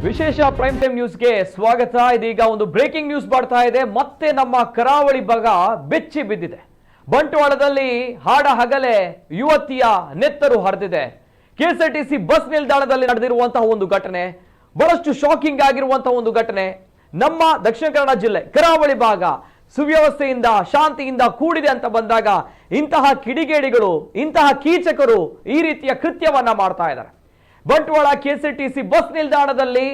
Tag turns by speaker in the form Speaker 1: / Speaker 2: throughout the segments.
Speaker 1: ವಿಶೇಷ prime time ನ್ಯೂಸ್ಗೆ ಸ್ವಾಗತ. ಇದೀಗ ಒಂದು ಬ್ರೇಕಿಂಗ್ ನ್ಯೂಸ್ ಬರ್ತಾ ಇದೆ. ಮತ್ತೆ ನಮ್ಮ ಕರಾವಳಿ ಭಾಗ ಬೆಚ್ಚಿ ಬಿದ್ದಿದೆ. ಬಂಟ್ವಾಳದಲ್ಲಿ ಹಾಡ ಹಗಲೇ ಯುವತಿಯ ನೆತ್ತರು ಹರಿದಿದೆ. ಕೆಎಸ್ಆರ್ಟಿಸಿ ಬಸ್ ನಿಲ್ದಾಣದಲ್ಲಿ ನಡೆದಿರುವಂತಹ ಒಂದು ಘಟನೆ ಬಹಳಷ್ಟು ಶಾಕಿಂಗ್ ಆಗಿರುವಂತಹ ಒಂದು ಘಟನೆ. ನಮ್ಮ ದಕ್ಷಿಣ ಕನ್ನಡ ಜಿಲ್ಲೆ ಕರಾವಳಿ ಭಾಗ ಸುವ್ಯವಸ್ಥೆಯಿಂದ ಶಾಂತಿಯಿಂದ ಕೂಡಿದೆ ಅಂತ ಬಂದಾಗ ಇಂತಹ ಕಿಡಿಗೇಡಿಗಳು, ಇಂತಹ ಕೀಚಕರು ಈ ರೀತಿಯ ಕೃತ್ಯವನ್ನ ಮಾಡ್ತಾ ಇದ್ದಾರೆ. ಬಂಟ್ವಾಳ ಕೆಎಸ್ಆರ್ಟಿಸಿ ಬಸ್ ನಿಲ್ದಾಣದಲ್ಲಿ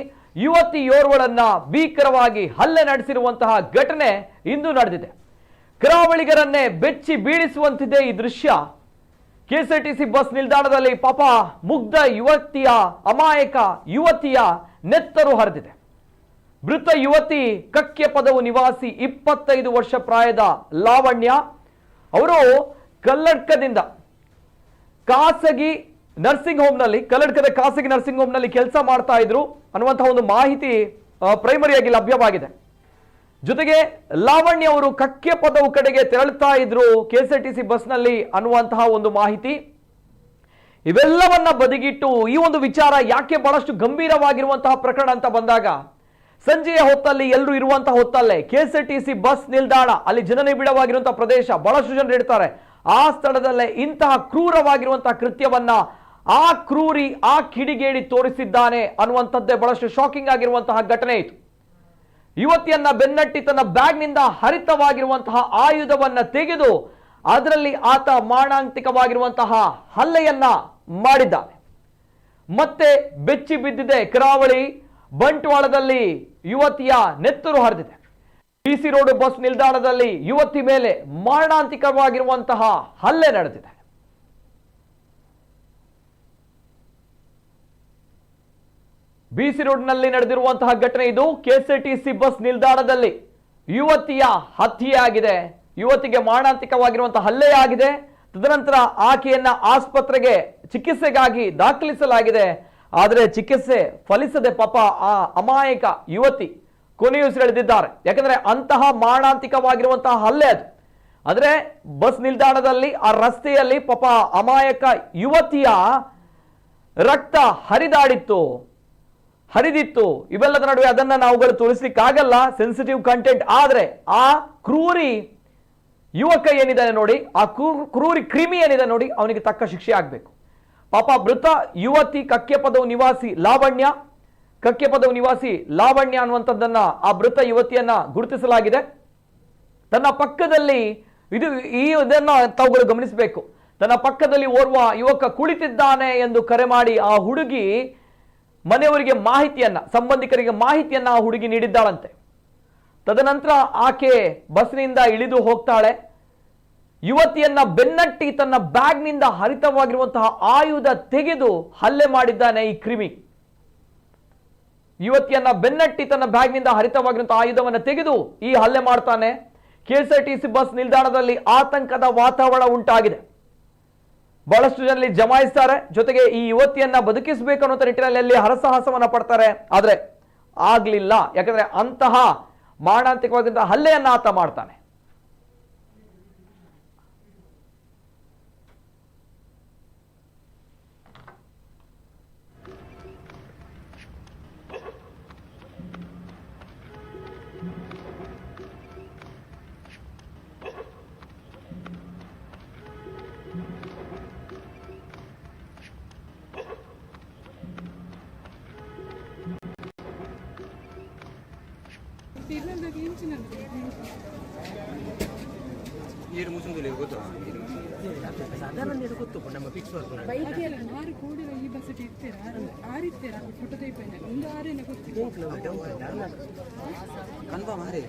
Speaker 1: ಯುವತಿಯೋರ್ವಳನ್ನ ಭೀಕರವಾಗಿ ಹಲ್ಲೆ ನಡೆಸಿರುವಂತಹ ಘಟನೆ ಇಂದು ನಡೆದಿದೆ. ಕರಾವಳಿಗರನ್ನೇ ಬೆಚ್ಚಿ ಬೀಳಿಸುವಂತಿದೆ ಈ ದೃಶ್ಯ. ಕೆಎಸ್ಆರ್ಟಿಸಿ ಬಸ್ ನಿಲ್ದಾಣದಲ್ಲಿ ಪಾಪ ಮುಗ್ಧ ಯುವತಿಯ, ಅಮಾಯಕ ಯುವತಿಯ ನೆತ್ತರು ಹರಿದಿದೆ. ಮೃತ ಯುವತಿ ಕಕ್ಕೆಪದವು ನಿವಾಸಿ 25 ವರ್ಷ ಪ್ರಾಯದ ಲಾವಣ್ಯ. ಅವರು ಕಲ್ಲಡ್ಕದಿಂದ ಖಾಸಗಿ ನರ್ಸಿಂಗ್ ಹೋಮ್ನಲ್ಲಿ, ಕಲ್ಲಡ್ಕದ ಖಾಸಗಿ ನರ್ಸಿಂಗ್ ಹೋಮ್ನಲ್ಲಿ ಕೆಲಸ ಮಾಡ್ತಾ ಇದ್ರು ಅನ್ನುವಂತಹ ಒಂದು ಮಾಹಿತಿ ಪ್ರೈಮರಿಯಾಗಿ ಲಭ್ಯವಾಗಿದೆ. ಜೊತೆಗೆ ಲಾವಣ್ಯ ಅವರು ಕಕ್ಕೆಪದವು ಕಡೆಗೆ ತೆರಳುತ್ತಾ ಇದ್ರು ಕೆಎಸ್ಆರ್ಟಿಸಿ ಬಸ್ನಲ್ಲಿ ಅನ್ನುವಂತಹ ಒಂದು ಮಾಹಿತಿ. ಇವೆಲ್ಲವನ್ನ ಬದಿಗಿಟ್ಟು ಈ ಒಂದು ವಿಚಾರ ಯಾಕೆ ಬಹಳಷ್ಟು ಗಂಭೀರವಾಗಿರುವಂತಹ ಪ್ರಕರಣ ಅಂತ ಬಂದಾಗ, ಸಂಜೆಯ ಹೊತ್ತಲ್ಲಿ ಎಲ್ಲರೂ ಇರುವಂತಹ ಹೊತ್ತಲ್ಲೇ ಕೆಎಸ್ಆರ್ಟಿಸಿ ಬಸ್ ನಿಲ್ದಾಣ, ಅಲ್ಲಿ ಜನನಿಬಿಡವಾಗಿರುವಂತಹ ಪ್ರದೇಶ, ಬಹಳಷ್ಟು ಜನರು ಇರ್ತಾರೆ. ಆ ಸ್ಥಳದಲ್ಲೇ ಇಂತಹ ಕ್ರೂರವಾಗಿರುವಂತಹ ಕೃತ್ಯವನ್ನ ಆ ಕ್ರೂರಿ, ಆ ಕಿಡಿಗೇಡಿ ತೋರಿಸಿದ್ದಾನೆ ಅನ್ನುವಂಥದ್ದೇ ಬಹಳಷ್ಟು ಶಾಕಿಂಗ್ ಆಗಿರುವಂತಹ ಘಟನೆ ಇತ್ತು. ಯುವತಿಯನ್ನ ಬೆನ್ನಟ್ಟಿ ತನ್ನ ಬ್ಯಾಗ್ನಿಂದ ಹರಿತವಾಗಿರುವಂತಹ ಆಯುಧವನ್ನ ತೆಗೆದು ಅದರಲ್ಲಿ ಆತ ಮಾರಣಾಂತಿಕವಾಗಿರುವಂತಹ ಹಲ್ಲೆಯನ್ನ ಮಾಡಿದ್ದಾನೆ. ಮತ್ತೆ ಬೆಚ್ಚಿ ಬಿದ್ದಿದೆ ಕರಾವಳಿ. ಬಂಟ್ವಾಳದಲ್ಲಿ ಯುವತಿಯ ನೆತ್ತರು ಹರಿದಿದೆ. ಪಿಸಿ ರೋಡ್ ಬಸ್ ನಿಲ್ದಾಣದಲ್ಲಿ ಯುವತಿ ಮೇಲೆ ಮಾರಣಾಂತಿಕವಾಗಿರುವಂತಹ ಹಲ್ಲೆ ನಡೆದಿದೆ. ಬಿಸಿ ರೋಡ್ನಲ್ಲಿ ನಡೆದಿರುವಂತಹ ಘಟನೆ ಇದು. ಕೆಎಸ್ಆರ್ಟಿಸಿ ಬಸ್ ನಿಲ್ದಾಣದಲ್ಲಿ ಯುವತಿಯ ಹತ್ಯೆಯಾಗಿದೆ. ಯುವತಿಗೆ ಮಾರಣಾಂತಿಕವಾಗಿರುವಂತಹ ಹಲ್ಲೆಯಾಗಿದೆ. ತದನಂತರ ಆಕೆಯನ್ನ ಆಸ್ಪತ್ರೆಗೆ ಚಿಕಿತ್ಸೆಗಾಗಿ ದಾಖಲಿಸಲಾಗಿದೆ. ಆದರೆ ಚಿಕಿತ್ಸೆ ಫಲಿಸದೆ ಪಾಪ ಆ ಅಮಾಯಕ ಯುವತಿ ಕೊನೆಯುಸಿರೆಳೆದಿದ್ದಾರೆ. ಯಾಕಂದ್ರೆ ಅಂತಹ ಮಾರಣಾಂತಿಕವಾಗಿರುವಂತಹ ಹಲ್ಲೆ ಅದು. ಆದರೆ ಬಸ್ ನಿಲ್ದಾಣದಲ್ಲಿ, ಆ ರಸ್ತೆಯಲ್ಲಿ ಪಾಪ ಅಮಾಯಕ ಯುವತಿಯ ರಕ್ತ ಹರಿದಿತ್ತು. ಇವೆಲ್ಲದ ನಡುವೆ ಅದನ್ನ ನಾವುಗಳು ತೋರಿಸ್ಲಿಕ್ಕಾಗಲ್ಲ, ಸೆನ್ಸಿಟಿವ್ ಕಂಟೆಂಟ್. ಆದ್ರೆ ಆ ಕ್ರೂರಿ ಯುವಕ ಏನಿದ್ದಾನೆ ನೋಡಿ, ಆ ಕ್ರೂರಿ ಕ್ರಿಮಿ ಏನಿದೆ ನೋಡಿ, ಅವನಿಗೆ ತಕ್ಕ ಶಿಕ್ಷೆ ಆಗ್ಬೇಕು. ಪಾಪ ಮೃತ ಯುವತಿ ಕಕ್ಕೆಪದವು ನಿವಾಸಿ ಲಾವಣ್ಯ ಅನ್ನುವಂಥದ್ದನ್ನ, ಆ ಮೃತ ಯುವತಿಯನ್ನ ಗುರುತಿಸಲಾಗಿದೆ. ತನ್ನ ಪಕ್ಕದಲ್ಲಿ ಇದನ್ನ ತಾವುಗಳು ಗಮನಿಸಬೇಕು. ತನ್ನ ಪಕ್ಕದಲ್ಲಿ ಓರ್ವ ಯುವಕ ಕುಳಿತಿದ್ದಾನೆ ಎಂದು ಕರೆ ಮಾಡಿ ಆ ಹುಡುಗಿ ಮನೆಯವರಿಗೆ ಮಾಹಿತಿಯನ್ನ, ಸಂಬಂಧಿಕರಿಗೆ ಮಾಹಿತಿಯನ್ನ ಆ ಹುಡುಗಿ ನೀಡಿದ್ದಾಳಂತೆ. ತದನಂತರ ಆಕೆ ಬಸ್ನಿಂದ ಇಳಿದು ಹೋಗ್ತಾಳೆ. ಯುವತಿಯನ್ನ ಬೆನ್ನಟ್ಟಿ ತನ್ನ ಬ್ಯಾಗ್ನಿಂದ ಹರಿತವಾಗಿರುವಂತಹ ಆಯುಧ ತೆಗೆದು ಹಲ್ಲೆ ಮಾಡಿದ್ದಾನೆ ಈ ಕ್ರಿಮಿ. ಯುವತಿಯನ್ನ ಬೆನ್ನಟ್ಟಿ ತನ್ನ ಬ್ಯಾಗ್ನಿಂದ ಹರಿತವಾಗಿರುವಂತಹ ಆಯುಧವನ್ನು ತೆಗೆದು ಈ ಹಲ್ಲೆ ಮಾಡ್ತಾನೆ. ಕೆಎಸ್ಆರ್ಟಿಸಿ ಬಸ್ ನಿಲ್ದಾಣದಲ್ಲಿ ಆತಂಕದ ವಾತಾವರಣ ಉಂಟಾಗಿದೆ. ಬಹಳಷ್ಟು ಜನರಲ್ಲಿ ಜಮಾಯಿಸ್ತಾರೆ. ಜೊತೆಗೆ ಈ ಯುವತಿಯನ್ನ ಬದುಕಿಸಬೇಕು ಅನ್ನೋ ನಿಟ್ಟಿನಲ್ಲಿ ಹರಸಾಹಸವನ್ನ ಪಡ್ತಾರೆ. ಆದ್ರೆ ಆಗ್ಲಿಲ್ಲ. ಯಾಕಂದ್ರೆ ಅಂತಹ ಮಾರಣಾಂತಿಕವಾದಂತಹ ಹಲ್ಲೆಯನ್ನ ಆತ ಮಾಡ್ತಾನೆ.
Speaker 2: ಈ ಬಸ್ ಇರ್ತೀರಾ ಫೋಟೋ ತೆಗಿಪೇನೆ ಒಂದು ಆರೇನ ಗೊತ್ತಿಲ್ಲ ಕನ್ಫರ್ಮ್ ಆರೇ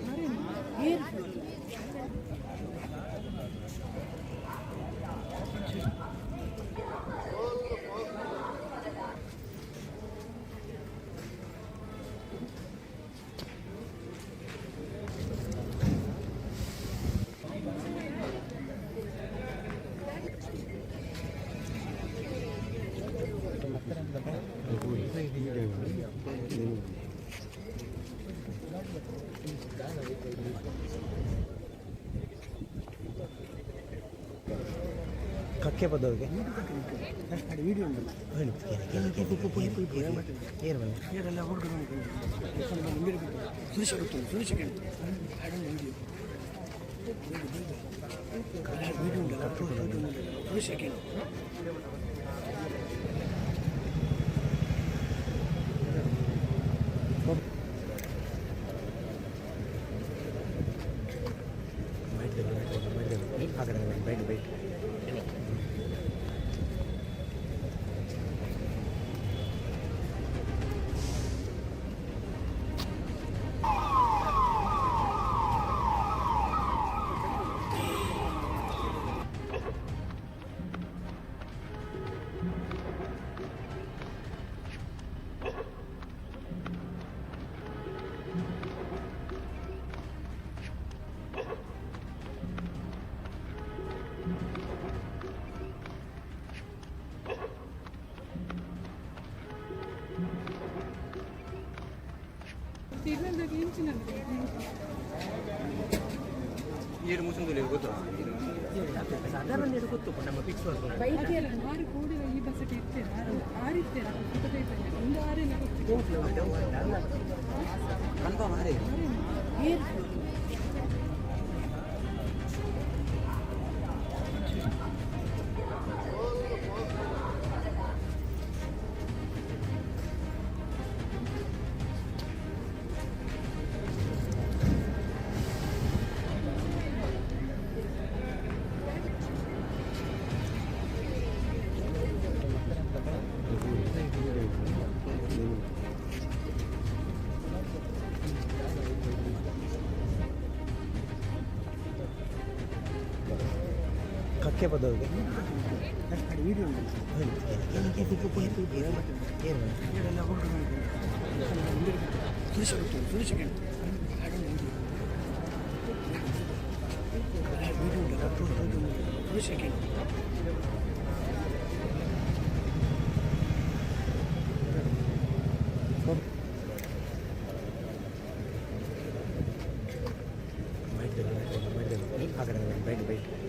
Speaker 3: ಕಕ್ಕೆ ಬದೋಗೆ
Speaker 4: ವಿಡಿಯೋ ಉಂಟು
Speaker 3: ಏನು ಬನ್ನಿ
Speaker 4: ಏರೆಲ್ಲ ಹುಡುಗರು ಸುರೇಶ ಗೊತ್ತು ಸುರೇಶ ಕೇಳಿ ವಿಡಿಯೋ ವಿಡಿಯೋ ಉಂಟಲ್ಲ ಸುರೇಶ ಕೇಳಿ
Speaker 3: बैठ बैठ
Speaker 2: ತಿರುವನಂತಪುರ ಇಂಚಿನಂತೆ
Speaker 3: ಏನು ಮುಸುಂದು ಗೊತ್ತು ಸಾಧಾರಣ ಗೊತ್ತು ನಮ್ಮ ಫಿಕ್ಸ್
Speaker 2: ಬೈಕಿಯಲ್ಲ ಆರು ಕೂಡಿದ ಈ ಬಸ್ಸಿಗೆ ಇರ್ತೀರಾ ಆರಿರ್ತೀರಾ ಫೋಟೋ ತೆಗಿತಾನೆ ಒಂದು ಆರೇನ
Speaker 3: ಕನ್ಫರ್ಮ್ ಆರೇ ಕಕ್ಕೆ ಬದೋಗೆ
Speaker 4: ವಿಡಿಯೋ ಉಂಟು
Speaker 3: ಏನು
Speaker 4: ಏರೆಲ್ಲ ಹುಡುಗರು ಸುರೇಶ ಗೊತ್ತು ಸುರೇಶ ಕೇಳಿ ವಿಡಿಯೋ ಉಂಟಲ್ಲ ಸುರೇಶ ಕೇಳಿ
Speaker 3: बैठ बैठ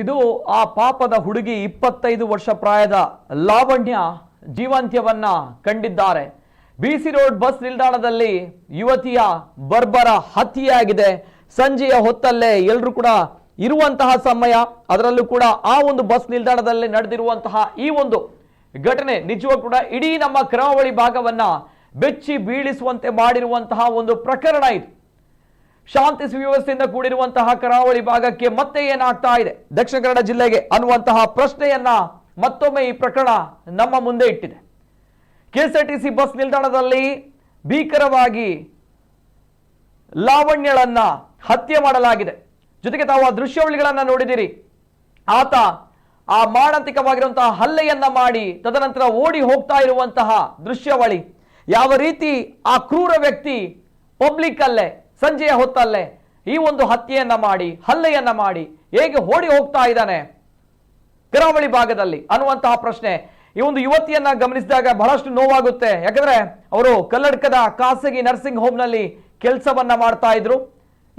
Speaker 1: ಇದು ಆ ಪಾಪದ ಹುಡುಗಿ 25 ವರ್ಷ ಪ್ರಾಯದ ಲಾವಣ್ಯ ಜೀವಂತ್ಯವನ್ನ ಕಂಡಿದ್ದಾರೆ. ಬಿಸಿ ರೋಡ್ ಬಸ್ ನಿಲ್ದಾಣದಲ್ಲಿ ಯುವತಿಯ ಬರ್ಬರ ಹತ್ಯೆಯಾಗಿದೆ. ಸಂಜೆಯ ಹೊತ್ತಲ್ಲೇ ಎಲ್ಲರೂ ಕೂಡ ಇರುವಂತಹ ಸಮಯ, ಅದರಲ್ಲೂ ಕೂಡ ಆ ಒಂದು ಬಸ್ ನಿಲ್ದಾಣದಲ್ಲಿ ನಡೆದಿರುವಂತಹ ಈ ಒಂದು ಘಟನೆ ನಿಜವೂ ಕೂಡ ಇಡೀ ನಮ್ಮ ಕರಾವಳಿ ಭಾಗವನ್ನ ಬೆಚ್ಚಿ ಬೀಳಿಸುವಂತೆ ಮಾಡಿರುವಂತಹ ಒಂದು ಪ್ರಕರಣ ಇದು. ಶಾಂತಿ ಸುವ್ಯವಸ್ಥೆಯಿಂದ ಕೂಡಿರುವಂತಹ ಕರಾವಳಿ ಭಾಗಕ್ಕೆ ಮತ್ತೆ ಏನಾಗ್ತಾ ಇದೆ, ದಕ್ಷಿಣ ಕನ್ನಡ ಜಿಲ್ಲೆಗೆ ಅನ್ನುವಂತಹ ಪ್ರಶ್ನೆಯನ್ನ ಮತ್ತೊಮ್ಮೆ ಈ ಪ್ರಕರಣ ನಮ್ಮ ಮುಂದೆ ಇಟ್ಟಿದೆ. ಕೆಎಸ್ಆರ್ಟಿಸಿ ಬಸ್ ನಿಲ್ದಾಣದಲ್ಲಿ ಭೀಕರವಾಗಿ ಲಾವಣ್ಯಳನ್ನ ಹತ್ಯೆ ಮಾಡಲಾಗಿದೆ. ಜೊತೆಗೆ ತಾವು ಆ ದೃಶ್ಯಾವಳಿಗಳನ್ನ ನೋಡಿದಿರಿ. ಆತ ಆ ಮಾರಣಾಂತಿಕವಾಗಿರುವಂತಹ ಹಲ್ಲೆಯನ್ನ ಮಾಡಿ ತದನಂತರ ಓಡಿ ಹೋಗ್ತಾ ಇರುವಂತಹ ದೃಶ್ಯಾವಳಿ. ಯಾವ ರೀತಿ ಆ ಕ್ರೂರ ವ್ಯಕ್ತಿ ಪಬ್ಲಿಕ್ ಅಲ್ಲೇ ಸಂಜೆಯ ಹೊತ್ತಲ್ಲೇ ಈ ಒಂದು ಹತ್ಯೆಯನ್ನ ಮಾಡಿ ಹಲ್ಲೆಯನ್ನ ಮಾಡಿ ಹೇಗೆ ಓಡಿ ಹೋಗ್ತಾ ಇದ್ದಾನೆ ಕರಾವಳಿ ಭಾಗದಲ್ಲಿ ಅನ್ನುವಂತಹ ಪ್ರಶ್ನೆ. ಈ ಒಂದು ಯುವತಿಯನ್ನ ಗಮನಿಸಿದಾಗ ಬಹಳಷ್ಟು ನೋವಾಗುತ್ತೆ. ಯಾಕಂದ್ರೆ ಅವರು ಕಲ್ಲಡ್ಕದ ಖಾಸಗಿ ನರ್ಸಿಂಗ್ ಹೋಮ್ ನಲ್ಲಿ ಕೆಲಸವನ್ನ ಮಾಡ್ತಾ ಇದ್ರು.